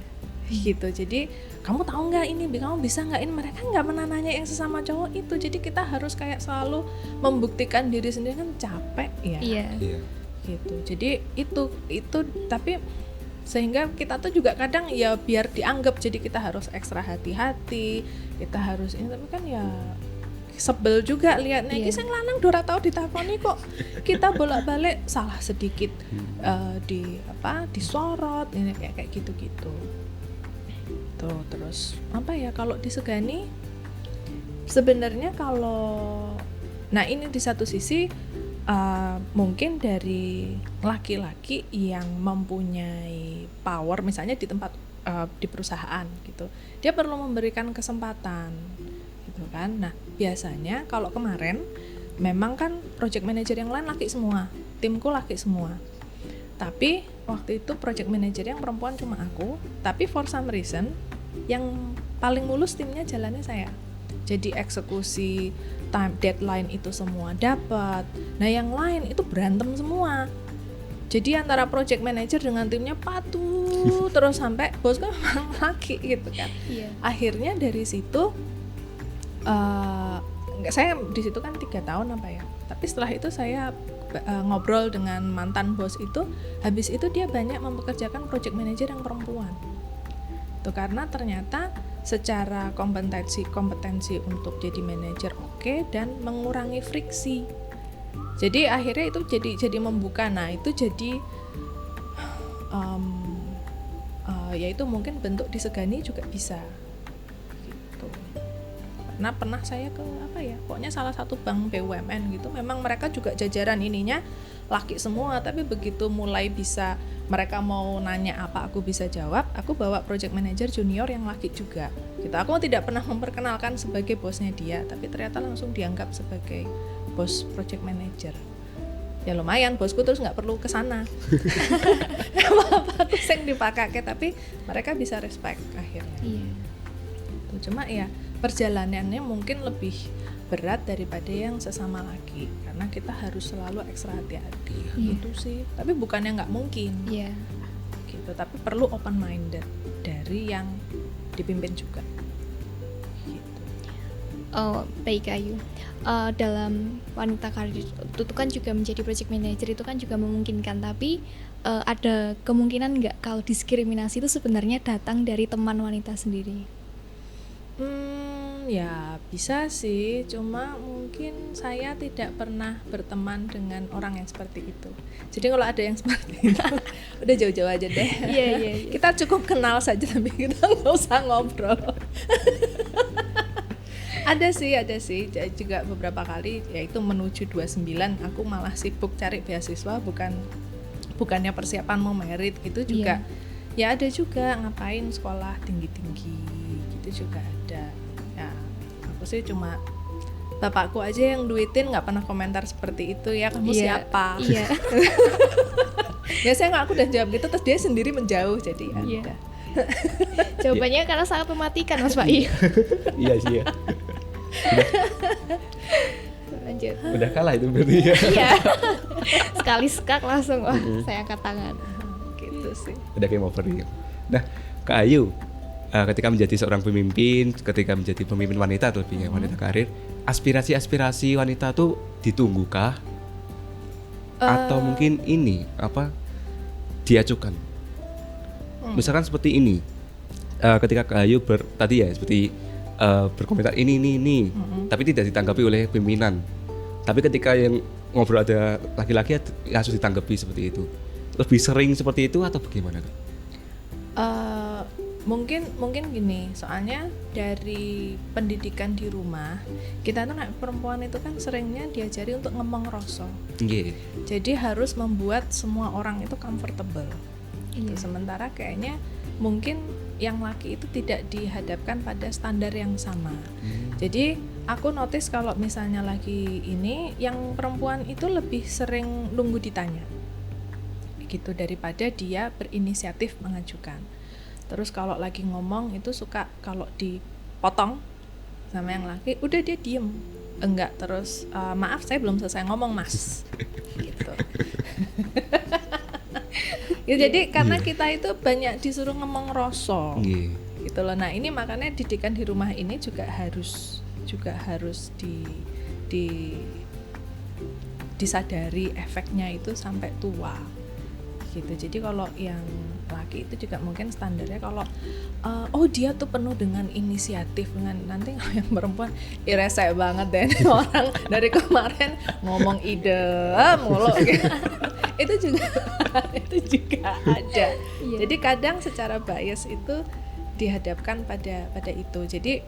[SPEAKER 3] Gitu. Jadi kamu tahu nggak ini, kamu bisa nggak ini, mereka nggak pernah nanya yang sesama cowok itu. Jadi kita harus kayak selalu membuktikan diri sendiri, kan capek ya.
[SPEAKER 2] Iya.
[SPEAKER 3] Gitu. Jadi itu tapi sehingga kita tuh juga kadang ya biar dianggap, jadi kita harus ekstra hati-hati, kita harus ini, tapi kan ya sebel juga liatnya. Iki sing lanang ora tau ditakoni kok kita bolak-balik salah sedikit disorot ini kayak gitu-gitu. Tuh, terus kalau disegani sebenarnya ini di satu sisi mungkin dari laki-laki yang mempunyai power, misalnya di tempat di perusahaan gitu, dia perlu memberikan kesempatan gitu kan. Nah biasanya kalau kemarin memang kan project manager yang lain laki semua, timku laki semua, tapi waktu itu project manager yang perempuan cuma aku, tapi for some reason yang paling mulus timnya jalannya saya. Jadi eksekusi, time, deadline itu semua dapat. Nah yang lain itu berantem semua. Jadi antara project manager dengan timnya patuh terus sampai bos kan memang laki gitu kan.
[SPEAKER 2] Iya.
[SPEAKER 3] Akhirnya dari situ saya di situ kan 3 tahun tapi setelah itu saya ngobrol dengan mantan bos itu, habis itu dia banyak mempekerjakan project manager yang perempuan tuh, karena ternyata secara kompetensi untuk jadi manajer oke, dan mengurangi friksi. Jadi akhirnya itu jadi membuka. Nah itu jadi yaitu mungkin bentuk disegani juga bisa gitu. Karena pernah saya ke pokoknya salah satu bank BUMN gitu, memang mereka juga jajaran ininya laki semua, tapi begitu mulai bisa mereka mau nanya apa aku bisa jawab, aku bawa project manager junior yang laki juga gitu. Aku tidak pernah memperkenalkan sebagai bosnya dia, tapi ternyata langsung dianggap sebagai bos project manager. Ya lumayan, bosku terus nggak perlu kesana apa tuh yang dipakai, tapi mereka bisa respect akhirnya.
[SPEAKER 2] Iya.
[SPEAKER 3] Cuma ya perjalanannya mungkin lebih berat daripada yang sesama laki, karena kita harus selalu ekstra hati-hati. Gitu sih. Tapi bukannya nggak mungkin.
[SPEAKER 2] Iya.
[SPEAKER 3] Gitu. Tapi perlu open minded dari yang dipimpin juga. Gitu.
[SPEAKER 2] Oh, baik Ayu. Dalam wanita karir itu kan juga menjadi project manager itu kan juga memungkinkan, tapi ada kemungkinan nggak kalau diskriminasi itu sebenarnya datang dari teman wanita sendiri?
[SPEAKER 3] Ya bisa sih, cuma mungkin saya tidak pernah berteman dengan orang yang seperti itu. Jadi kalau ada yang seperti itu udah jauh-jauh aja deh.
[SPEAKER 2] Iya.
[SPEAKER 3] Kita cukup kenal saja, tapi kita nggak usah ngobrol. Ada sih juga beberapa kali, yaitu menuju 29 aku malah sibuk cari beasiswa, bukannya persiapan mau merit gitu juga. Ya ada juga ngapain sekolah tinggi-tinggi gitu juga ada. Ya aku sih cuma bapakku aja yang duitin, nggak pernah komentar seperti itu ya, kamu siapa?
[SPEAKER 2] Iya.
[SPEAKER 3] Biasanya aku udah jawab gitu, terus dia sendiri menjauh, jadi ya udah.
[SPEAKER 2] Jawabannya karena sangat mematikan Mas Pak.
[SPEAKER 1] Iya sih ya.
[SPEAKER 2] Lanjut.
[SPEAKER 1] Udah kalah itu berarti ya.
[SPEAKER 2] Iya. Sekali skak langsung saya angkat tangan.
[SPEAKER 3] Gitu sih.
[SPEAKER 1] Udah game over nih. Nah, Kak Ayu, ketika menjadi seorang pemimpin, ketika menjadi pemimpin wanita atau lebihnya wanita karir, aspirasi wanita tuh ditunggukah? Atau mungkin ini diajukan? Misalkan seperti ini, ketika Kak Ayu tadi ya seperti berkomentar ini, tapi tidak ditanggapi oleh pimpinan. Tapi ketika yang ngobrol ada laki-laki harus ditanggapi seperti itu. Lebih sering seperti itu atau bagaimana?
[SPEAKER 3] Mungkin gini, soalnya dari pendidikan di rumah kita tuh perempuan itu kan seringnya diajari untuk ngomong rosok.
[SPEAKER 1] Yeah.
[SPEAKER 3] Jadi harus membuat semua orang itu comfortable. Gitu.
[SPEAKER 2] Iya.
[SPEAKER 3] Sementara kayaknya mungkin yang laki itu tidak dihadapkan pada standar yang sama. Jadi aku notice kalau misalnya lagi ini, yang perempuan itu lebih sering nunggu ditanya gitu daripada dia berinisiatif mengajukan. Terus kalau lagi ngomong itu suka kalau dipotong sama yang laki, udah dia diem, enggak, terus maaf saya belum selesai ngomong mas gitu. Ya, jadi karena kita itu banyak disuruh ngomong rosok gitu loh. Nah ini makanya didikan di rumah ini juga harus disadari efeknya itu sampai tua gitu. Jadi kalau yang laki itu juga mungkin standarnya kalau oh dia tuh penuh dengan inisiatif, dengan nanti kalau yang perempuan rese banget deh orang dari kemarin ngomong ide mulu gitu. itu juga ada.
[SPEAKER 2] Iya.
[SPEAKER 3] Jadi kadang secara bias itu dihadapkan pada itu. Jadi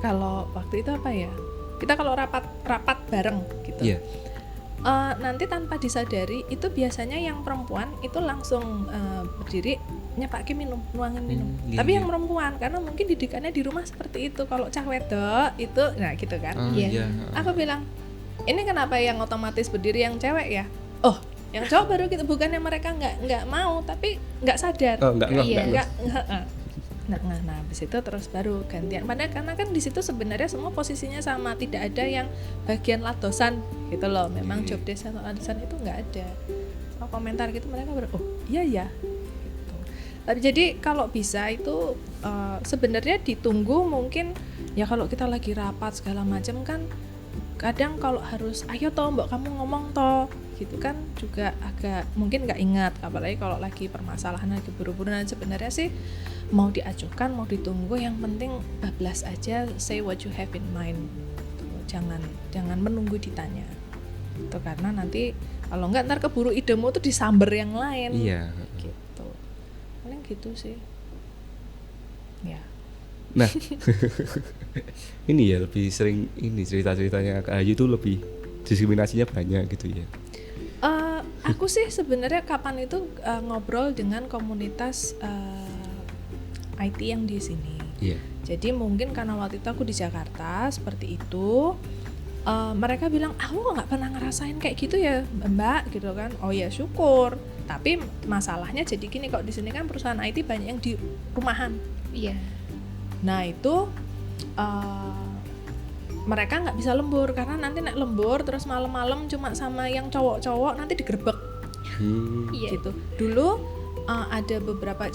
[SPEAKER 3] kalau waktu itu apa ya, kita kalau rapat bareng gitu, nanti tanpa disadari itu biasanya yang perempuan itu langsung berdiri nyepake minum, nuangin minum. Tapi yang perempuan karena mungkin didikannya di rumah seperti itu. Kalau cah wedok itu nah gitu kan. Aku bilang, ini kenapa yang otomatis berdiri yang cewek ya? Oh, yang cowok baru gitu, bukannya mereka nggak mau tapi nggak sadar. Nah habis itu terus baru gantian. Padahal karena kan di situ sebenarnya semua posisinya sama, tidak ada yang bagian ladosan gitu loh. Memang job desk atau ladosan itu nggak ada. Kalau komentar gitu mereka oh iya ya gitu. Tapi jadi kalau bisa itu sebenarnya ditunggu mungkin ya, kalau kita lagi rapat segala macam kan kadang kalau harus ayo toh mbak kamu ngomong toh gitu kan juga agak mungkin nggak ingat, apalagi kalau lagi permasalahan lagi buru-buru. Dan sebenarnya sih mau diajukan mau ditunggu, yang penting bablas aja, say what you have in mind gitu. Jangan menunggu ditanya itu, karena nanti kalau nggak ntar keburu idemu tuh disamber yang lain gitu. Paling gitu sih ya.
[SPEAKER 1] Nah ini ya lebih sering ini cerita-ceritanya Kak Ayu tuh lebih diskriminasinya banyak gitu ya.
[SPEAKER 3] Aku sih sebenarnya kapan itu ngobrol dengan komunitas IT yang di sini. Jadi mungkin karena waktu itu aku di Jakarta seperti itu, mereka bilang aku nggak pernah ngerasain kayak gitu ya Mbak gitu kan. Oh ya syukur. Tapi masalahnya jadi gini, kok di sini kan perusahaan IT banyak yang di rumahan.
[SPEAKER 2] Iya.
[SPEAKER 3] Nah itu mereka nggak bisa lembur, karena nanti nek lembur terus malam-malam cuma sama yang cowok-cowok nanti digerebek gitu. Dulu ada beberapa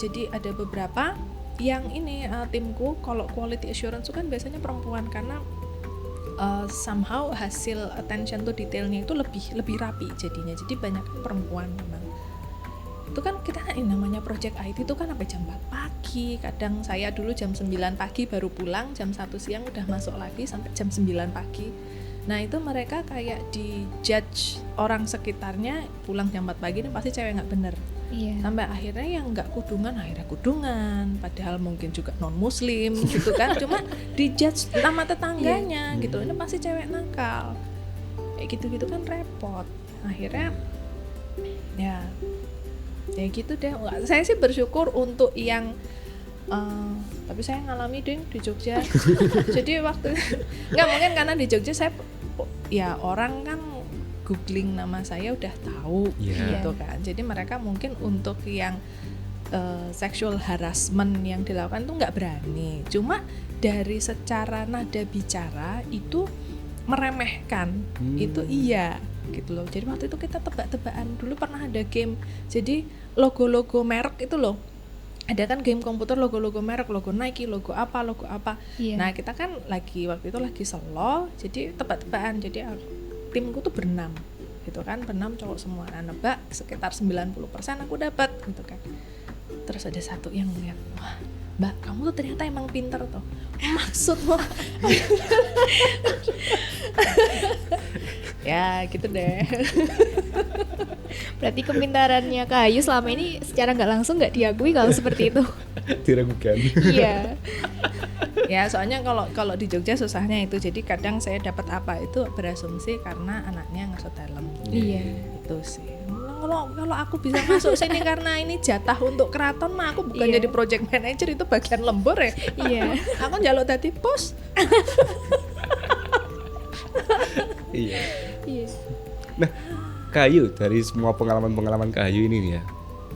[SPEAKER 3] yang ini timku kalau quality assurance itu kan biasanya perempuan, karena somehow hasil attention to detailnya itu lebih rapi jadinya, jadi banyak perempuan memang. Itu kan kita ini namanya project IT itu kan sampai jam 4 pagi, kadang saya dulu jam 9 pagi baru pulang, jam 1 siang udah masuk lagi sampai jam 9 pagi. Nah itu mereka kayak di judge orang sekitarnya, pulang jam 4 pagi ini pasti cewek nggak bener. Sampai akhirnya yang nggak kudungan akhirnya kudungan, padahal mungkin juga non muslim gitu kan, cuma di judge sama tetangganya gitu, ini pasti cewek nakal kayak gitu kan repot. Akhirnya ya gitu deh. Saya sih bersyukur untuk yang tapi saya ngalami deh di Jogja. Jadi waktu nggak mungkin karena di Jogja saya ya orang kan googling nama saya udah tahu gitu kan. Jadi mereka mungkin untuk yang sexual harassment yang dilakukan tuh nggak berani. Cuma dari secara nada bicara itu meremehkan, itu iya gitu loh. Jadi waktu itu kita tebak-tebakan, dulu pernah ada game, jadi logo-logo merek itu loh, ada kan game komputer logo-logo merek, logo Nike, logo apa. Nah kita kan waktu itu lagi selo, jadi tebak-tebakan, jadi timku tuh berenam gitu kan, berenam cowok semua, nah nebak sekitar 90% aku dapat gitu kan. Terus ada satu yang lihat, wah Mbak kamu tuh ternyata emang pinter tuh, maksudmu ya gitu deh.
[SPEAKER 2] Berarti kepintarannya Kak Ayu selama ini secara nggak langsung nggak diakui kalau seperti itu.
[SPEAKER 1] Diragukan.
[SPEAKER 2] Iya.
[SPEAKER 3] Ya soalnya kalau di Jogja susahnya itu, jadi kadang saya dapat apa itu berasumsi karena anaknya ngesot helm.
[SPEAKER 2] Iya.
[SPEAKER 3] Itu sih. kalau aku bisa masuk sini karena ini jatah untuk keraton mah aku bukan
[SPEAKER 2] Iya.
[SPEAKER 3] jadi project manager, itu bagian lembur ya.
[SPEAKER 2] Iya.
[SPEAKER 3] Aku njaluk dadi pos.
[SPEAKER 1] Iya.
[SPEAKER 2] Iya.
[SPEAKER 1] Nah, Kak Ayu, dari semua pengalaman-pengalaman Kak Ayu ini nih ya,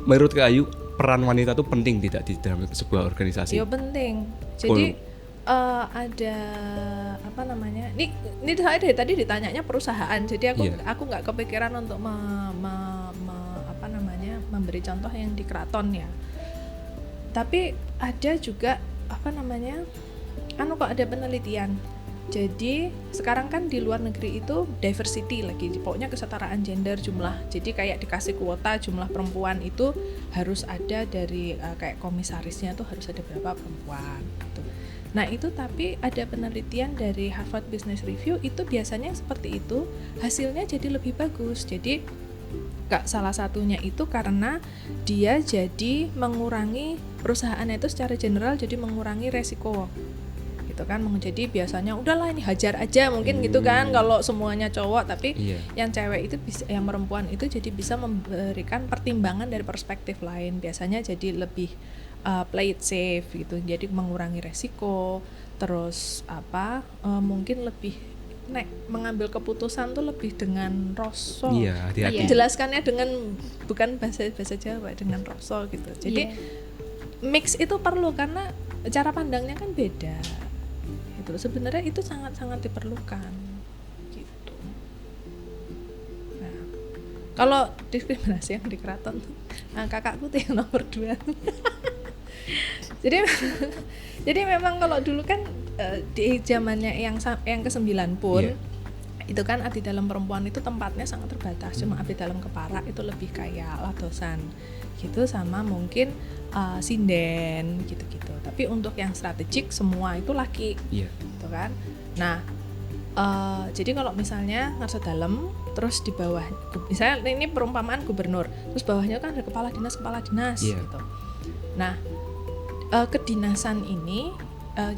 [SPEAKER 1] menurut Kak Ayu peran wanita itu penting tidak di dalam sebuah organisasi?
[SPEAKER 3] Ya penting. Jadi ada apa namanya? Ini saya dari tadi ditanyanya perusahaan. Jadi
[SPEAKER 1] Iya.
[SPEAKER 3] aku nggak kepikiran untuk apa namanya? Memberi contoh yang di keraton ya. Tapi ada juga apa namanya? Kok ada penelitian. Jadi sekarang kan di luar negeri itu diversity lagi, pokoknya kesetaraan gender jumlah. Jadi kayak dikasih kuota jumlah perempuan itu harus ada dari kayak komisarisnya tuh harus ada berapa perempuan gitu. Nah itu tapi ada penelitian dari Harvard Business Review itu biasanya seperti itu, hasilnya jadi lebih bagus. Jadi salah satunya itu karena dia jadi mengurangi perusahaannya itu secara general, jadi mengurangi resiko gitu kan. Jadi biasanya udahlah ini hajar aja mungkin gitu kan kalau semuanya cowok, tapi yang cewek itu bisa, yang perempuan itu jadi bisa memberikan pertimbangan dari perspektif lain, biasanya jadi lebih play it safe gitu, jadi mengurangi resiko, terus mungkin lebih mengambil keputusan tuh lebih dengan rasa.
[SPEAKER 1] Iya, hati-hati.
[SPEAKER 3] Jelaskannya dengan bukan bahasa Jawa, dengan rasa gitu. Jadi mix itu perlu karena cara pandangnya kan beda. Itu sebenarnya itu sangat-sangat diperlukan gitu. Nah, kalau diskriminasi yang di keraton, kakakku tuh yang nomor 2. jadi memang kalau dulu kan di zamannya yang ke-9 pun itu kan abdi dalam perempuan itu tempatnya sangat terbatas, cuma abdi dalam kepara itu lebih kayak ladosan gitu, sama mungkin sinden gitu-gitu. Tapi untuk yang strategik semua itu laki, gitu kan. Nah, jadi kalau misalnya ngarsa dalam, terus di bawah, misalnya ini perumpamaan gubernur, terus bawahnya kan ada kepala dinas gitu. Nah, kedinasan ini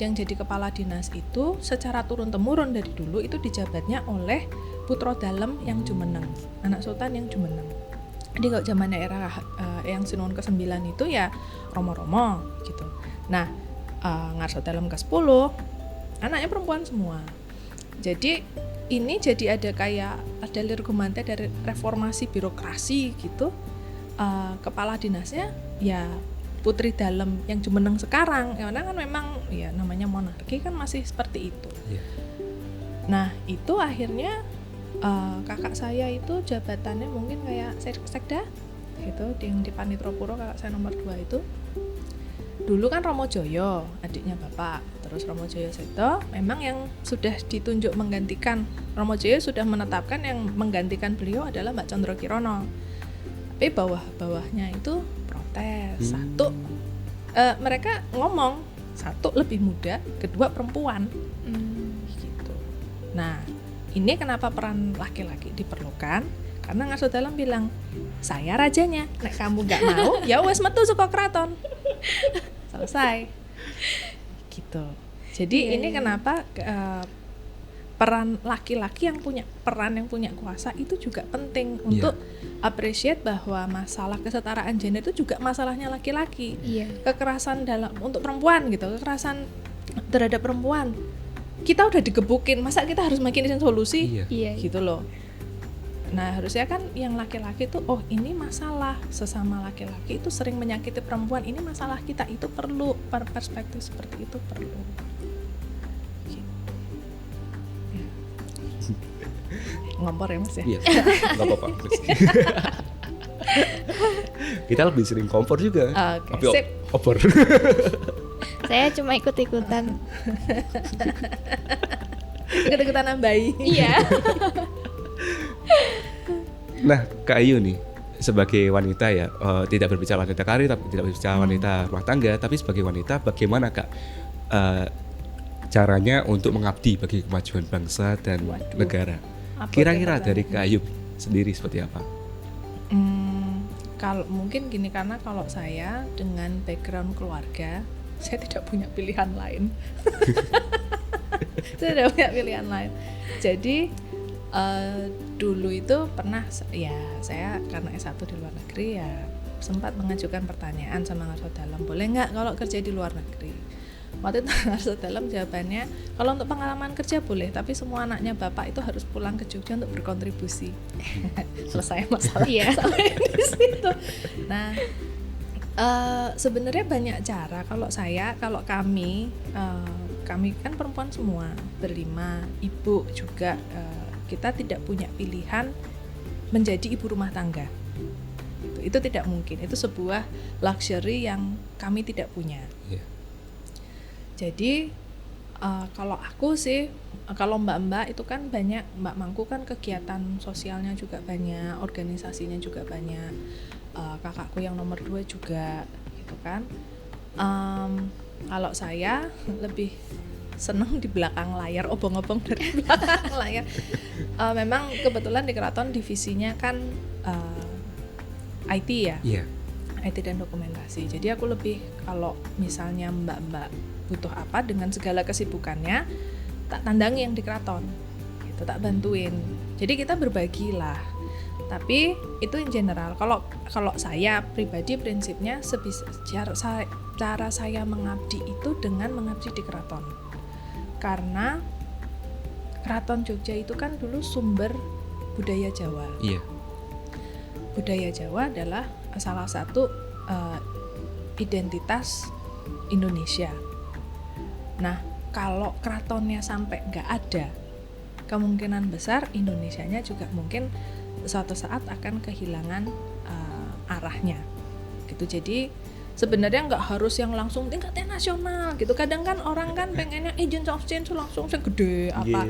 [SPEAKER 3] yang jadi kepala dinas itu secara turun-temurun dari dulu itu dijabatnya oleh putra dalem yang jumeneng, anak sultan yang jumeneng. Jadi kalau zamannya era yang Sinuhun ke-9 itu ya romo-romo gitu. Nah, ngarsa dalem ke-10 anaknya perempuan semua. Jadi ini jadi ada kayak ada lirgumante dari reformasi birokrasi gitu. Kepala dinasnya ya putri dalem yang jumeneng sekarang, karena kan memang ya namanya monarki kan masih seperti itu. Nah itu akhirnya kakak saya itu jabatannya mungkin kayak sekda gitu, yang di Panitropuro kakak saya nomor 2 itu. Dulu kan Romo Joyo adiknya bapak, terus Romo Joyo Seto memang yang sudah ditunjuk menggantikan, Romo Joyo sudah menetapkan yang menggantikan beliau adalah Mbak Condro Kirono. Tapi bawah-bawahnya itu protes. Satu mereka ngomong, satu lebih muda, kedua perempuan gitu. Nah ini kenapa peran laki-laki diperlukan, karena Ngarso Dalam bilang saya rajanya, nek kamu gak mau ya wes metu saka keraton, selesai gitu. Jadi ini kenapa peran laki-laki yang punya peran, yang punya kuasa itu juga penting untuk appreciate bahwa masalah kesetaraan gender itu juga masalahnya laki-laki. Kekerasan dalam untuk perempuan gitu, kekerasan terhadap perempuan kita udah digebukin, masa kita harus makin solusi gitu loh. Nah harusnya kan yang laki-laki tuh, oh ini masalah sesama laki-laki itu sering menyakiti perempuan, ini masalah kita, itu perlu perspektif seperti itu perlu gitu. Ngompor ya mas ya?
[SPEAKER 1] Iya, nggak apa-apa. Kita lebih sering kompor juga.
[SPEAKER 3] Oke,
[SPEAKER 1] Tapi
[SPEAKER 3] sip.
[SPEAKER 1] opor.
[SPEAKER 2] Saya cuma ikut-ikutan.
[SPEAKER 3] Ikut-ikutan nambahi.
[SPEAKER 2] Iya.
[SPEAKER 1] Nah, Kak Ayu nih sebagai wanita ya, tidak berbicara wanita karir, tapi tidak berbicara wanita rumah tangga, tapi sebagai wanita bagaimana Kak caranya untuk mengabdi bagi kemajuan bangsa dan negara? Kira-kira dari Kak Ayu sendiri seperti apa?
[SPEAKER 3] Kalau mungkin gini, karena kalau saya dengan background keluarga, saya tidak punya pilihan lain. Saya tidak punya pilihan lain. Jadi Dulu itu pernah ya, saya karena S1 di luar negeri ya sempat mengajukan pertanyaan sama Ngarso Dalam, boleh nggak kalau kerja di luar negeri. Waktu itu Ngarso Dalam jawabannya, kalau untuk pengalaman kerja boleh, tapi semua anaknya bapak itu harus pulang ke Jogja untuk berkontribusi. Selesai masalah di situ. Nah, sebenarnya banyak cara. Kalau kami kan perempuan semua berlima, ibu juga, kita tidak punya pilihan menjadi ibu rumah tangga. Itu tidak mungkin. Itu sebuah luxury yang kami tidak punya.
[SPEAKER 1] Yeah.
[SPEAKER 3] Jadi kalau aku sih, kalau mbak-mbak itu kan banyak, Mbak Mangku kan kegiatan sosialnya juga banyak, organisasinya juga banyak, kakakku yang nomor 2 juga gitu kan. Kalau saya lebih seneng di belakang layar, obong-obong dari belakang layar. Memang kebetulan di Keraton divisinya kan IT ya, IT dan dokumentasi. Jadi aku lebih, kalau misalnya mbak-mbak butuh apa dengan segala kesibukannya, tak tandangi yang di Keraton, gitu, tak bantuin. Jadi kita berbagi lah. Tapi itu in general. Kalau saya pribadi prinsipnya cara saya mengabdi itu dengan mengabdi di Keraton. Karena Keraton Jogja itu kan dulu sumber budaya Jawa.
[SPEAKER 1] Iya.
[SPEAKER 3] Budaya Jawa adalah salah satu identitas Indonesia. Nah, kalau keratonnya sampai nggak ada, kemungkinan besar Indonesianya juga mungkin suatu saat akan kehilangan arahnya. Gitu. Jadi sebenarnya nggak harus yang langsung tingkatnya nasional gitu. Kadang kan orang kan pengennya agent of change langsung segede apa.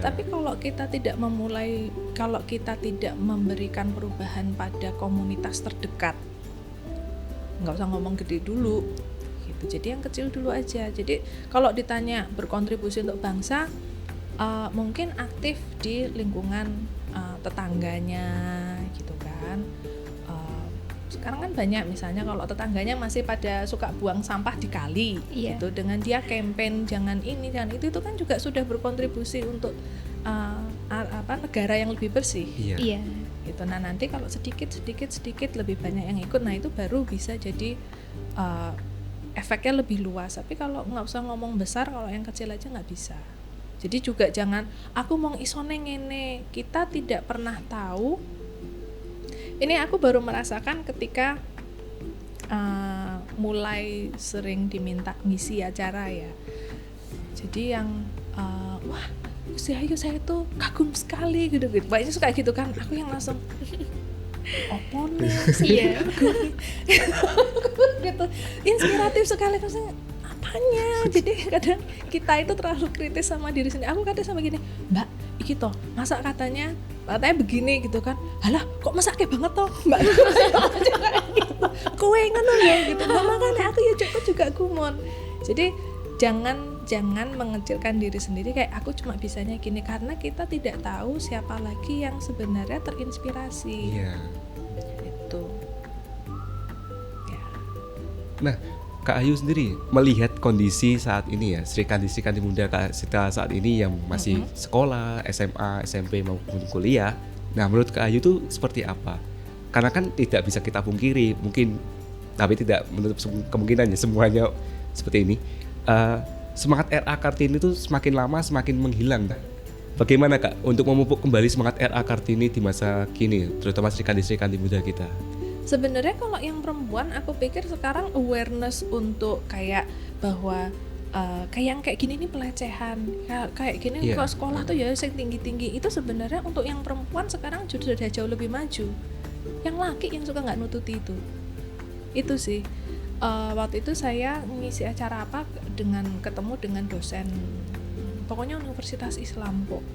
[SPEAKER 3] Tapi kalau kita tidak memulai, kalau kita tidak memberikan perubahan pada komunitas terdekat, nggak usah ngomong gede dulu gitu. Jadi yang kecil dulu aja. Jadi kalau ditanya berkontribusi untuk bangsa, mungkin aktif di lingkungan tetangganya gitu kan. Sekarang kan banyak, misalnya kalau tetangganya masih pada suka buang sampah di kali gitu, dengan dia campaign jangan ini jangan itu kan juga sudah berkontribusi untuk negara yang lebih bersih. Gitu. Nah, nanti kalau sedikit lebih banyak yang ikut, nah itu baru bisa jadi efeknya lebih luas. Tapi kalau nggak usah ngomong besar, kalau yang kecil aja nggak bisa. Jadi juga jangan aku mau isone ngene, kita tidak pernah tahu. Ini aku baru merasakan ketika mulai sering diminta ngisi acara ya. Jadi yang wah Gusti Ayu saya tuh kagum sekali gitu. Banyak suka gitu kan. Aku yang langsung opone gitu. Inspiratif sekali maksudnya apanya. Jadi kadang kita itu terlalu kritis sama diri sendiri. Aku kadang sama gini, Mbak, iki toh masa katanya begini gitu kan, halah kok masaknya banget toh Mbak, gitu. Kowe ngono ya gitu. Nah, makanya aku ya juga gumon. Jadi jangan mengecilkan diri sendiri kayak aku cuma bisanya gini, karena kita tidak tahu siapa lagi yang sebenarnya terinspirasi. Itu ya.
[SPEAKER 1] Nah, Kak Ayu sendiri melihat kondisi saat ini ya, Sri Kandi Muda kita saat ini yang masih sekolah, SMA, SMP maupun kuliah. Nah, menurut Kak Ayu itu seperti apa? Karena kan tidak bisa kita pungkiri, mungkin tapi tidak menutup kemungkinan ya semuanya seperti ini. Semangat RA Kartini itu semakin lama semakin menghilang. Bagaimana Kak untuk memupuk kembali semangat RA Kartini di masa kini, terutama Sri Kandi Muda kita?
[SPEAKER 3] Sebenarnya kalau yang perempuan, aku pikir sekarang awareness untuk kayak bahwa kayak gini nih pelecehan, kayak gini kalau sekolah tuh ya yang tinggi-tinggi, itu sebenarnya untuk yang perempuan sekarang sudah jauh lebih maju. Yang laki yang suka nggak nututi itu sih. Waktu itu saya ngisi acara apa ketemu dengan dosen, pokoknya Universitas Islam kok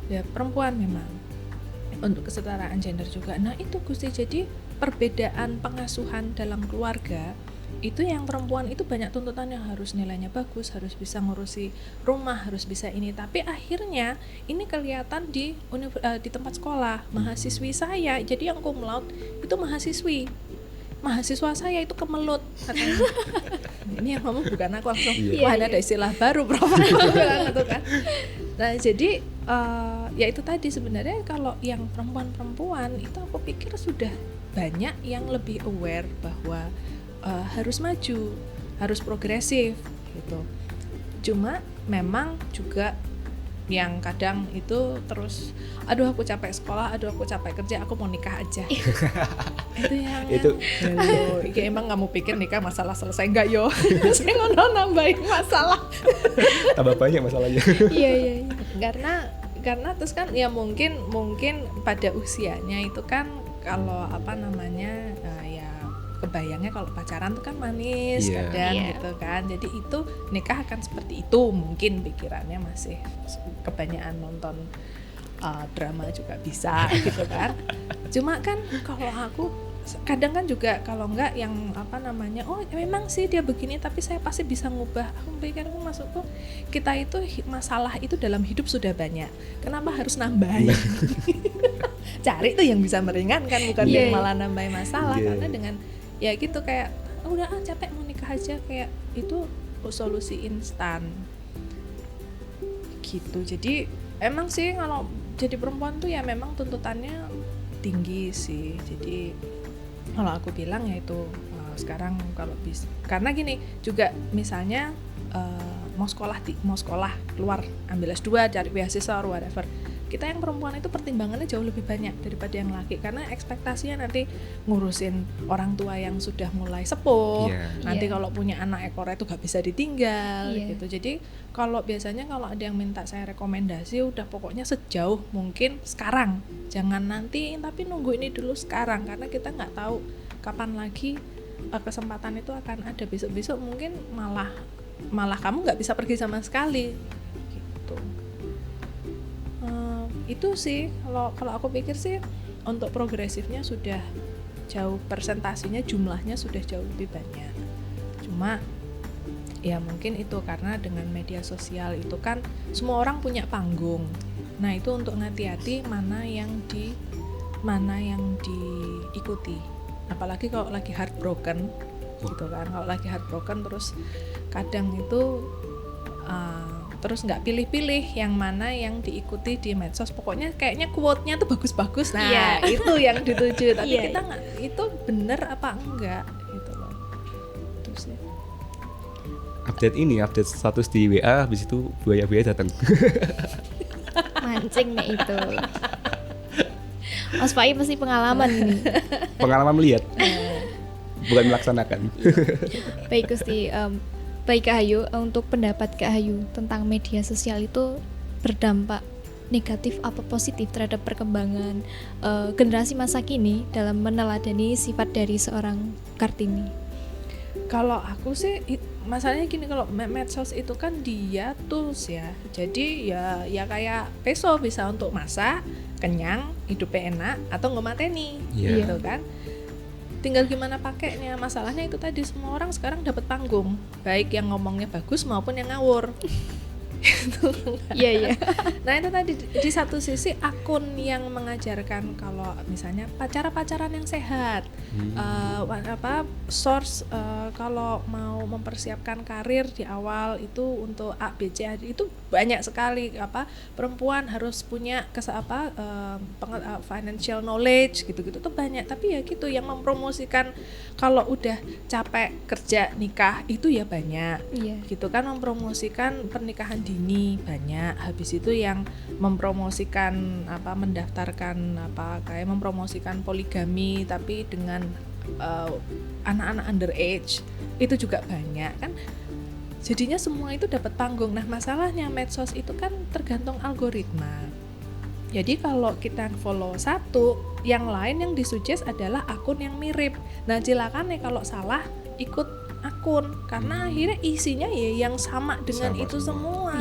[SPEAKER 3] ya, perempuan memang, untuk kesetaraan gender juga. Nah itu Gusti, jadi perbedaan pengasuhan dalam keluarga itu yang perempuan itu banyak tuntutannya, harus nilainya bagus, harus bisa ngurusi rumah, harus bisa ini. Tapi akhirnya ini kelihatan di tempat sekolah. Mahasiswi saya, jadi yang cum laude itu mahasiswa saya itu kemelut katanya. Ini yang ngomong bukan aku, langsung wah ada istilah baru Prof. Gitu kan. Nah jadi ya itu tadi sebenarnya kalau yang perempuan-perempuan itu aku pikir sudah banyak yang lebih aware bahwa harus maju, harus progresif gitu. Cuma memang juga yang kadang itu terus, aduh aku capek sekolah, aduh aku capek kerja, aku mau nikah aja. Itu yang halo, iki emang kamu pikir nikah masalah selesai enggak yo? Saya ngono nambahin masalah.
[SPEAKER 1] Tambah banyak masalahnya.
[SPEAKER 2] Iya.
[SPEAKER 3] Karena terus kan ya mungkin pada usianya itu kan kalau apa namanya ya kebayangnya kalau pacaran tuh kan manis kadang gitu kan, jadi itu nikah akan seperti itu, mungkin pikirannya masih kebanyakan nonton drama juga bisa gitu kan. Cuma kan kalau aku kadang kan juga kalau enggak yang apa namanya, oh memang sih dia begini tapi saya pasti bisa ngubah. Aku pikir, aku maksudku kita itu masalah itu dalam hidup sudah banyak, kenapa harus nambahin? Cari tuh yang bisa meringankan, bukan yang malah nambahin masalah. Karena dengan ya gitu kayak udah capek mau nikah aja, kayak itu solusi instan gitu. Jadi emang sih kalau jadi perempuan tuh ya memang tuntutannya tinggi sih. Jadi kalau aku bilang ya itu sekarang kalau bisa, karena gini juga misalnya mau sekolah keluar ambil S2 cari beasiswa or whatever, kita yang perempuan itu pertimbangannya jauh lebih banyak daripada yang laki, karena ekspektasinya nanti ngurusin orang tua yang sudah mulai sepuh, nanti kalau punya anak ekor itu gak bisa ditinggal gitu. Jadi kalau biasanya kalau ada yang minta saya rekomendasi, udah pokoknya sejauh mungkin sekarang, jangan nanti, tapi nunggu ini dulu sekarang, karena kita nggak tahu kapan lagi kesempatan itu akan ada. Besok-besok mungkin malah kamu nggak bisa pergi sama sekali gitu. Itu sih kalau aku pikir sih untuk progresifnya sudah jauh, persentasinya jumlahnya sudah jauh lebih banyak. Cuma ya mungkin itu karena dengan media sosial itu kan semua orang punya panggung. Nah itu untuk hati-hati mana yang diikuti. Apalagi kalau lagi heartbroken gitu kan. Kalau lagi heartbroken terus kadang itu terus nggak pilih-pilih yang mana yang diikuti di medsos, pokoknya kayaknya quote-nya tuh bagus-bagus, nah itu yang dituju, tapi kita nggak, itu bener apa enggak gitu loh. Itu sih.
[SPEAKER 1] Update status di WA, habis itu buaya-buaya datang.
[SPEAKER 2] Mancing nih itu. Mas Pai pasti pengalaman nih.
[SPEAKER 1] Pengalaman melihat, bukan melaksanakan.
[SPEAKER 2] Baik Gusti, baik Kak Ayu, untuk pendapat Kak Ayu tentang media sosial itu berdampak negatif apa positif terhadap perkembangan generasi masa kini dalam meneladani sifat dari seorang Kartini?
[SPEAKER 3] Kalau aku sih masalahnya gini, kalau medsos itu kan dia tools ya, jadi ya kayak peso, bisa untuk masak kenyang, hidupnya enak, atau ngemateni gitu kan. Tinggal gimana pakainya. Masalahnya itu tadi, semua orang sekarang dapat panggung, baik yang ngomongnya bagus maupun yang ngawur. Iya. Nah itu tadi, di satu sisi akun yang mengajarkan kalau misalnya pacaran yang sehat, source kalau mau mempersiapkan karir di awal itu untuk A, B, C, itu banyak sekali. Perempuan harus punya financial knowledge gitu-gitu tuh banyak. Tapi ya gitu, yang mempromosikan kalau udah capek kerja nikah itu ya banyak, gitu kan, mempromosikan pernikahan dini banyak. Habis itu yang mempromosikan mendaftarkan kayak mempromosikan poligami tapi dengan anak-anak underage itu juga banyak kan. Jadinya semua itu dapat panggung. Nah masalahnya medsos itu kan tergantung algoritma. Jadi kalau kita follow satu, yang lain yang disuggest adalah akun yang mirip. Nah cilakan nih kalau salah ikut akun, karena akhirnya isinya ya yang sama dengan itu semua.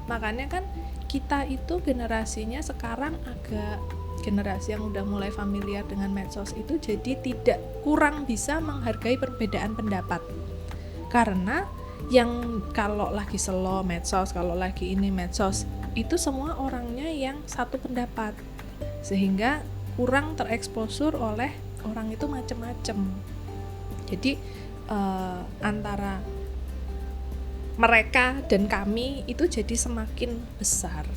[SPEAKER 3] Makanya kan kita itu generasinya sekarang agak generasi yang udah mulai familiar dengan medsos itu, jadi tidak kurang bisa menghargai perbedaan pendapat. Karena yang kalau lagi slow medsos, kalau lagi ini medsos, itu semua orangnya yang satu pendapat, sehingga kurang tereksposur oleh orang itu macam-macam. Jadi antara mereka dan kami itu jadi semakin besar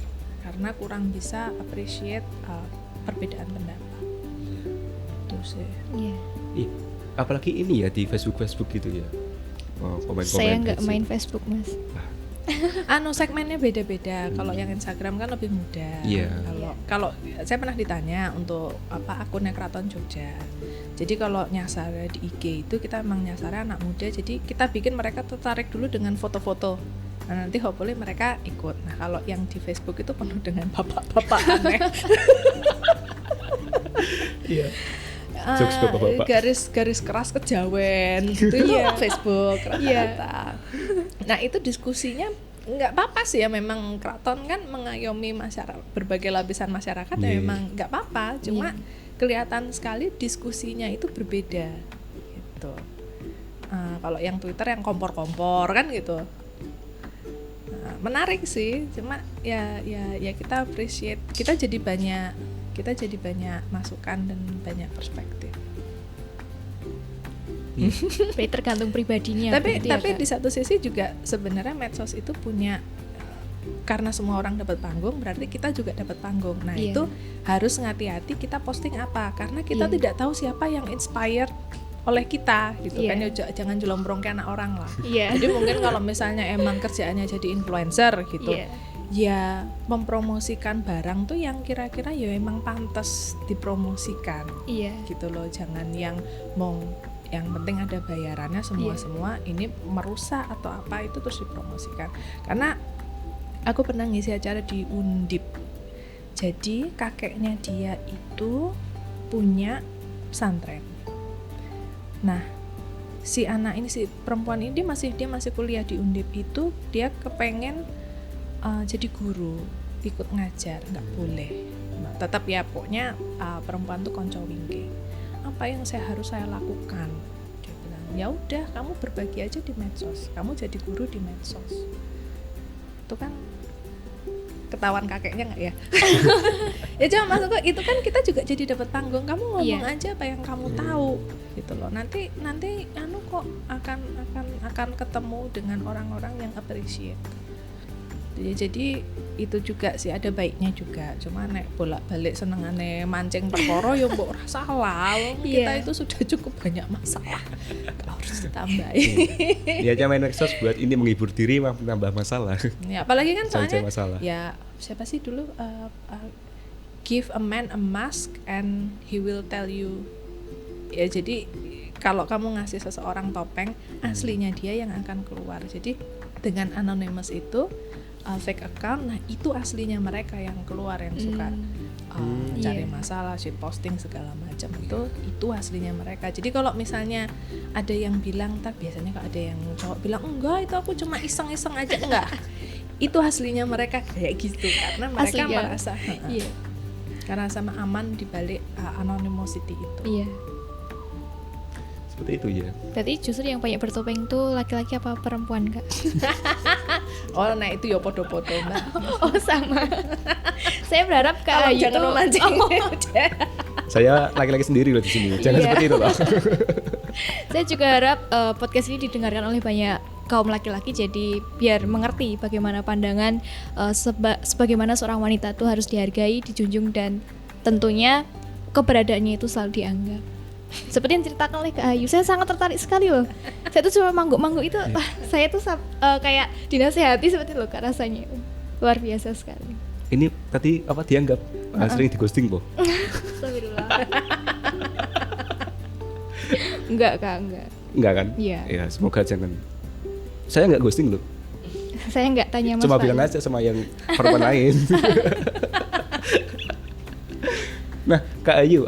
[SPEAKER 3] karena kurang bisa appreciate perbedaan pendapat. Itu sih.
[SPEAKER 2] Iya.
[SPEAKER 1] Ih, apalagi ini ya di Facebook gitu ya. Komen-komen
[SPEAKER 2] Saya nggak
[SPEAKER 1] gitu.
[SPEAKER 2] main Facebook, Mas.
[SPEAKER 3] Segmennya beda-beda. Kalau yang Instagram kan lebih mudah.
[SPEAKER 1] Iya.
[SPEAKER 3] Kalau saya pernah ditanya untuk akunnya Keraton Jogja. Jadi kalau nyasar di IG itu kita emang nyasarnya anak muda. Jadi kita bikin mereka tertarik dulu dengan foto-foto. Nah, nanti hopefully mereka ikut. Nah, kalau yang di Facebook itu penuh dengan bapak-bapak aneh.
[SPEAKER 1] Iya. Jokes bapak-bapak.
[SPEAKER 3] Garis keras kejawen gitu ya Facebook rata-rata. Nah itu diskusinya nggak apa-apa sih ya, memang keraton kan mengayomi masyarakat, berbagai lapisan masyarakat ya memang nggak apa-apa, cuma kelihatan sekali diskusinya itu berbeda gitu. Kalau yang Twitter yang kompor-kompor kan gitu. Menarik sih, cuma ya kita appreciate, kita jadi banyak masukan dan banyak perspektif.
[SPEAKER 2] Berarti tergantung pribadinya.
[SPEAKER 3] Tapi
[SPEAKER 2] berarti ya, Kak?
[SPEAKER 3] di satu sisi juga sebenarnya medsos itu punya, karena semua orang dapat panggung, berarti kita juga dapat panggung. Nah
[SPEAKER 2] Iya.
[SPEAKER 3] itu harus hati-hati kita posting apa, karena kita tidak tahu siapa yang inspired oleh kita gitu kan ya, jangan jelombrong kayak anak orang lah.
[SPEAKER 2] Iya.
[SPEAKER 3] Jadi mungkin kalau misalnya emang kerjaannya jadi influencer gitu,
[SPEAKER 2] Iya.
[SPEAKER 3] ya mempromosikan barang tuh yang kira-kira ya emang pantas dipromosikan.
[SPEAKER 2] Iya.
[SPEAKER 3] Gitu loh, jangan yang yang penting ada bayarannya semua ini merusak atau apa itu terus dipromosikan. Karena aku pernah ngisi acara di Undip, jadi kakeknya dia itu punya pesantren. Nah si anak ini, si perempuan ini dia masih kuliah di Undip itu, dia kepengen jadi guru, ikut ngajar, nggak boleh. Nah, tetap ya pokoknya perempuan tuh konco wingke. Apa yang harus saya lakukan? Dia bilang, ya udah kamu berbagi aja di medsos, kamu jadi guru di medsos. Itu kan ketahuan kakeknya nggak ya? Ya cuma maksudku itu kan kita juga jadi dapat panggung. Kamu ngomong aja apa yang kamu tahu gitu loh. Nanti kok akan ketemu dengan orang-orang yang appreciate. Jadi itu juga sih ada baiknya juga. Cuma nek bolak-balik senengane mancing perkara ya mbok ora salah. Kita itu sudah cukup banyak masalah. Gak harus ditambahin.
[SPEAKER 1] Ya aja main medsos buat ini menghibur diri malah menambah masalah.
[SPEAKER 3] Ya apalagi kan soalnya
[SPEAKER 1] masalah.
[SPEAKER 3] Ya siapa sih dulu give a man a mask and he will tell you. Ya jadi kalau kamu ngasih seseorang topeng, aslinya dia yang akan keluar. Jadi dengan anonymous itu fake account, nah itu aslinya mereka yang keluar, yang suka cari masalah, shit posting segala macam, itu aslinya mereka. Jadi kalau misalnya ada yang bilang, biasanya kalau ada yang cowok bilang enggak itu aku cuma iseng-iseng aja, enggak, itu aslinya mereka kayak gitu karena mereka merasa karena sama aman dibalik anonymity itu.
[SPEAKER 2] Iya.
[SPEAKER 1] Seperti itu ya.
[SPEAKER 2] Berarti justru yang banyak bertopeng tuh laki-laki apa perempuan, Kak?
[SPEAKER 3] Oh, nah itu ya podo-podo, Mbak.
[SPEAKER 2] Oh, sama. Saya berharap Kak Ayu
[SPEAKER 3] jangan
[SPEAKER 2] tuh
[SPEAKER 3] memancing.
[SPEAKER 1] Saya laki-laki sendiri loh di sini. Jangan seperti itu loh.
[SPEAKER 2] Saya juga harap podcast ini didengarkan oleh banyak kaum laki-laki, jadi biar mengerti bagaimana pandangan sebagaimana seorang wanita tuh harus dihargai, dijunjung, dan tentunya keberadaannya itu selalu dianggap. Seperti yang ceritakan oleh Kak Ayu, saya sangat tertarik sekali loh. Saya tuh cuma mangguk-mangguk itu, saya tuh kayak dinasehati seperti loh Kak, rasanya luar biasa sekali.
[SPEAKER 1] Ini tadi apa dianggap sering di ghosting po?
[SPEAKER 2] Astagfirullah. Enggak Kak, enggak.
[SPEAKER 1] Enggak kan?
[SPEAKER 2] Iya.
[SPEAKER 1] Ya semoga jangan. Saya nggak ghosting loh.
[SPEAKER 2] Saya enggak tanya Mas
[SPEAKER 1] Cuma
[SPEAKER 2] Faiz.
[SPEAKER 1] bilang aja sama yang perempuan lain. Nah Kak Ayu,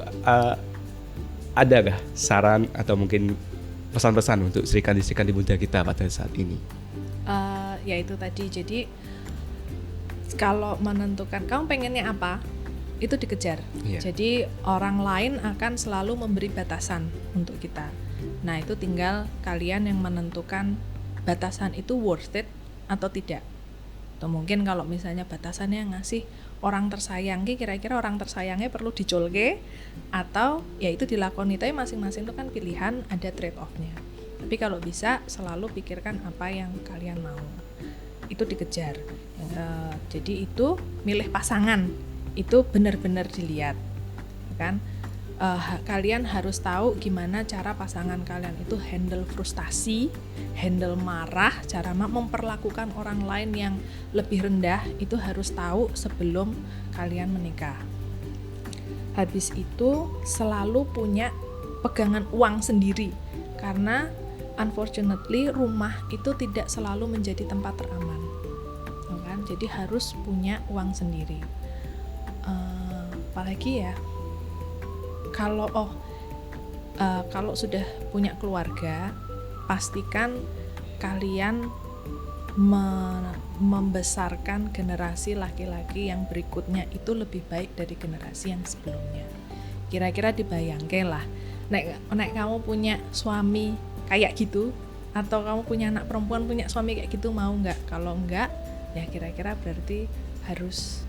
[SPEAKER 1] adakah saran atau mungkin pesan-pesan untuk serikandi-serikandi muda kita pada saat ini?
[SPEAKER 3] Ya itu tadi, jadi kalau menentukan kamu pengennya apa, itu dikejar. Jadi orang lain akan selalu memberi batasan untuk kita. Nah itu tinggal kalian yang menentukan batasan itu worth it atau tidak. Atau mungkin kalau misalnya batasannya ngasih orang tersayang, kira-kira orang tersayangnya perlu dicolke atau ya itu dilakoni. Tapi masing-masing itu kan pilihan, ada trade off-nya. Tapi kalau bisa selalu pikirkan apa yang kalian mau. itu dikejar. Jadi itu milih pasangan itu benar-benar dilihat, kan? Kalian harus tahu gimana cara pasangan kalian itu handle frustasi, handle marah, cara memperlakukan orang lain yang lebih rendah, itu harus tahu sebelum kalian menikah. Habis itu selalu punya pegangan uang sendiri, karena unfortunately rumah itu tidak selalu menjadi tempat teraman, kan? Jadi harus punya uang sendiri. Apalagi ya, kalau sudah punya keluarga, pastikan kalian membesarkan generasi laki-laki yang berikutnya itu lebih baik dari generasi yang sebelumnya. Kira-kira dibayangkan lah, nek kamu punya suami kayak gitu, atau kamu punya anak perempuan punya suami kayak gitu, mau nggak? Kalau nggak, ya kira-kira berarti harus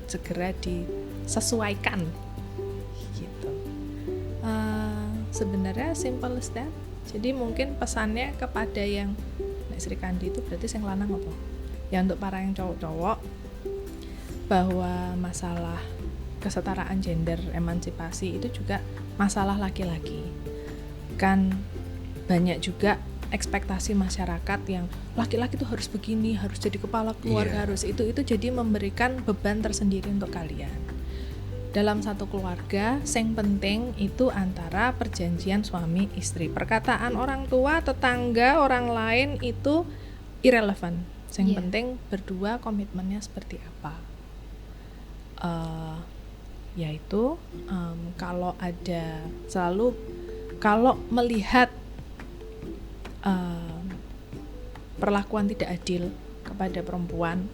[SPEAKER 3] segera disesuaikan. Sebenarnya simple as that. Jadi mungkin pesannya kepada yang Sri Kandi itu berarti yang lanang apa? Ya untuk para yang cowok-cowok, bahwa masalah kesetaraan gender, emansipasi itu juga masalah laki-laki. Kan banyak juga ekspektasi masyarakat yang laki-laki itu harus begini, harus jadi kepala keluarga, harus itu jadi memberikan beban tersendiri untuk kalian. Dalam satu keluarga, yang penting itu antara perjanjian suami istri. Perkataan orang tua, tetangga, orang lain itu irrelevant. Yang penting berdua komitmennya seperti apa. Yaitu kalau melihat perlakuan tidak adil kepada perempuan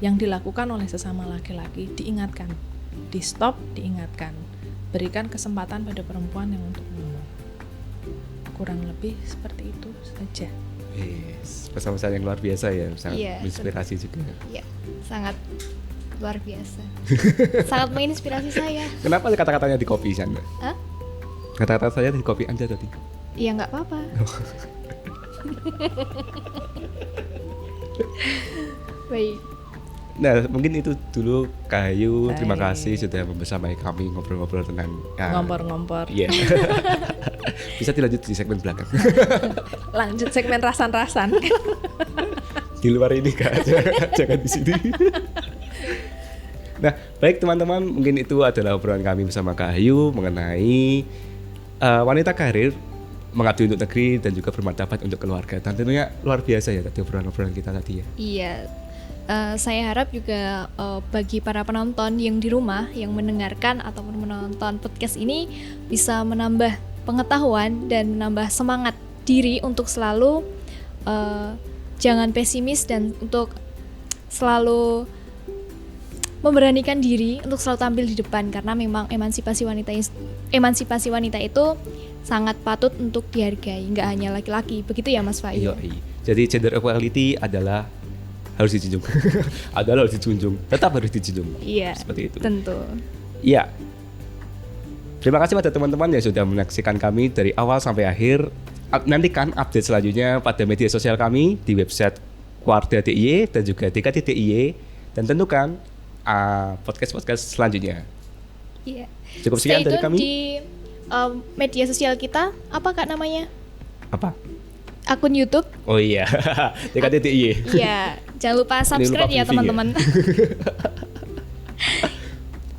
[SPEAKER 3] yang dilakukan oleh sesama laki-laki, diingatkan. Di stop, diingatkan, berikan kesempatan pada perempuan yang untuk ngomong. Kurang lebih seperti itu saja.
[SPEAKER 1] Yes, pesan-pesan yang luar biasa ya, sangat menginspirasi juga.
[SPEAKER 2] Iya, sangat luar biasa. Sangat menginspirasi saya.
[SPEAKER 1] Kenapa kata-katanya di copy Anda?
[SPEAKER 2] Hah?
[SPEAKER 1] Kata-kata saya di copy Anda tadi.
[SPEAKER 2] Iya, nggak apa-apa. Baik.
[SPEAKER 1] Nah, mungkin itu dulu Kak Ayu. Terima kasih sudah membersamai kami ngobrol-ngobrol tentang
[SPEAKER 3] ngompor-ngompor.
[SPEAKER 1] Iya. Bisa dilanjut di segmen belakang.
[SPEAKER 3] Lanjut segmen rasan-rasan.
[SPEAKER 1] Di luar ini Kak, jangan di sini. Nah, baik teman-teman, mungkin itu adalah obrolan kami bersama Kak Ayu mengenai wanita karir mengabdi untuk negeri dan juga bermartabat untuk keluarga. Dan tentunya luar biasa ya tadi obrolan-obrolan kita tadi ya.
[SPEAKER 2] Iya. Saya harap juga bagi para penonton yang di rumah yang mendengarkan ataupun menonton podcast ini bisa menambah pengetahuan dan menambah semangat diri untuk selalu jangan pesimis dan untuk selalu memberanikan diri untuk selalu tampil di depan, karena memang emansipasi wanita itu sangat patut untuk dihargai, nggak hanya laki-laki. Begitu ya Mas Faiz?
[SPEAKER 1] Iya. Jadi gender equality adalah harus dijunjung. Adalah harus dijunjung, tetap harus dijunjung.
[SPEAKER 2] Iya.
[SPEAKER 1] Seperti itu.
[SPEAKER 2] Tentu.
[SPEAKER 1] Iya. Terima kasih pada teman-teman yang sudah menyaksikan kami dari awal sampai akhir. Nantikan update selanjutnya pada media sosial kami di website Wardah.DIY dan juga DKT.DIY, dan tentukan podcast selanjutnya.
[SPEAKER 2] Iya.
[SPEAKER 1] Cukup sekian dari kami.
[SPEAKER 2] Di media sosial kita, apa Kak namanya?
[SPEAKER 1] Apa?
[SPEAKER 2] Akun YouTube.
[SPEAKER 1] Oh iya. DKT.DIY.
[SPEAKER 2] Iya. Jangan lupa subscribe ya teman-teman.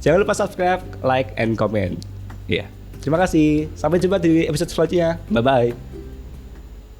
[SPEAKER 1] Jangan lupa subscribe, like, and comment. Iya. Terima kasih. Sampai jumpa di episode selanjutnya. Bye-bye.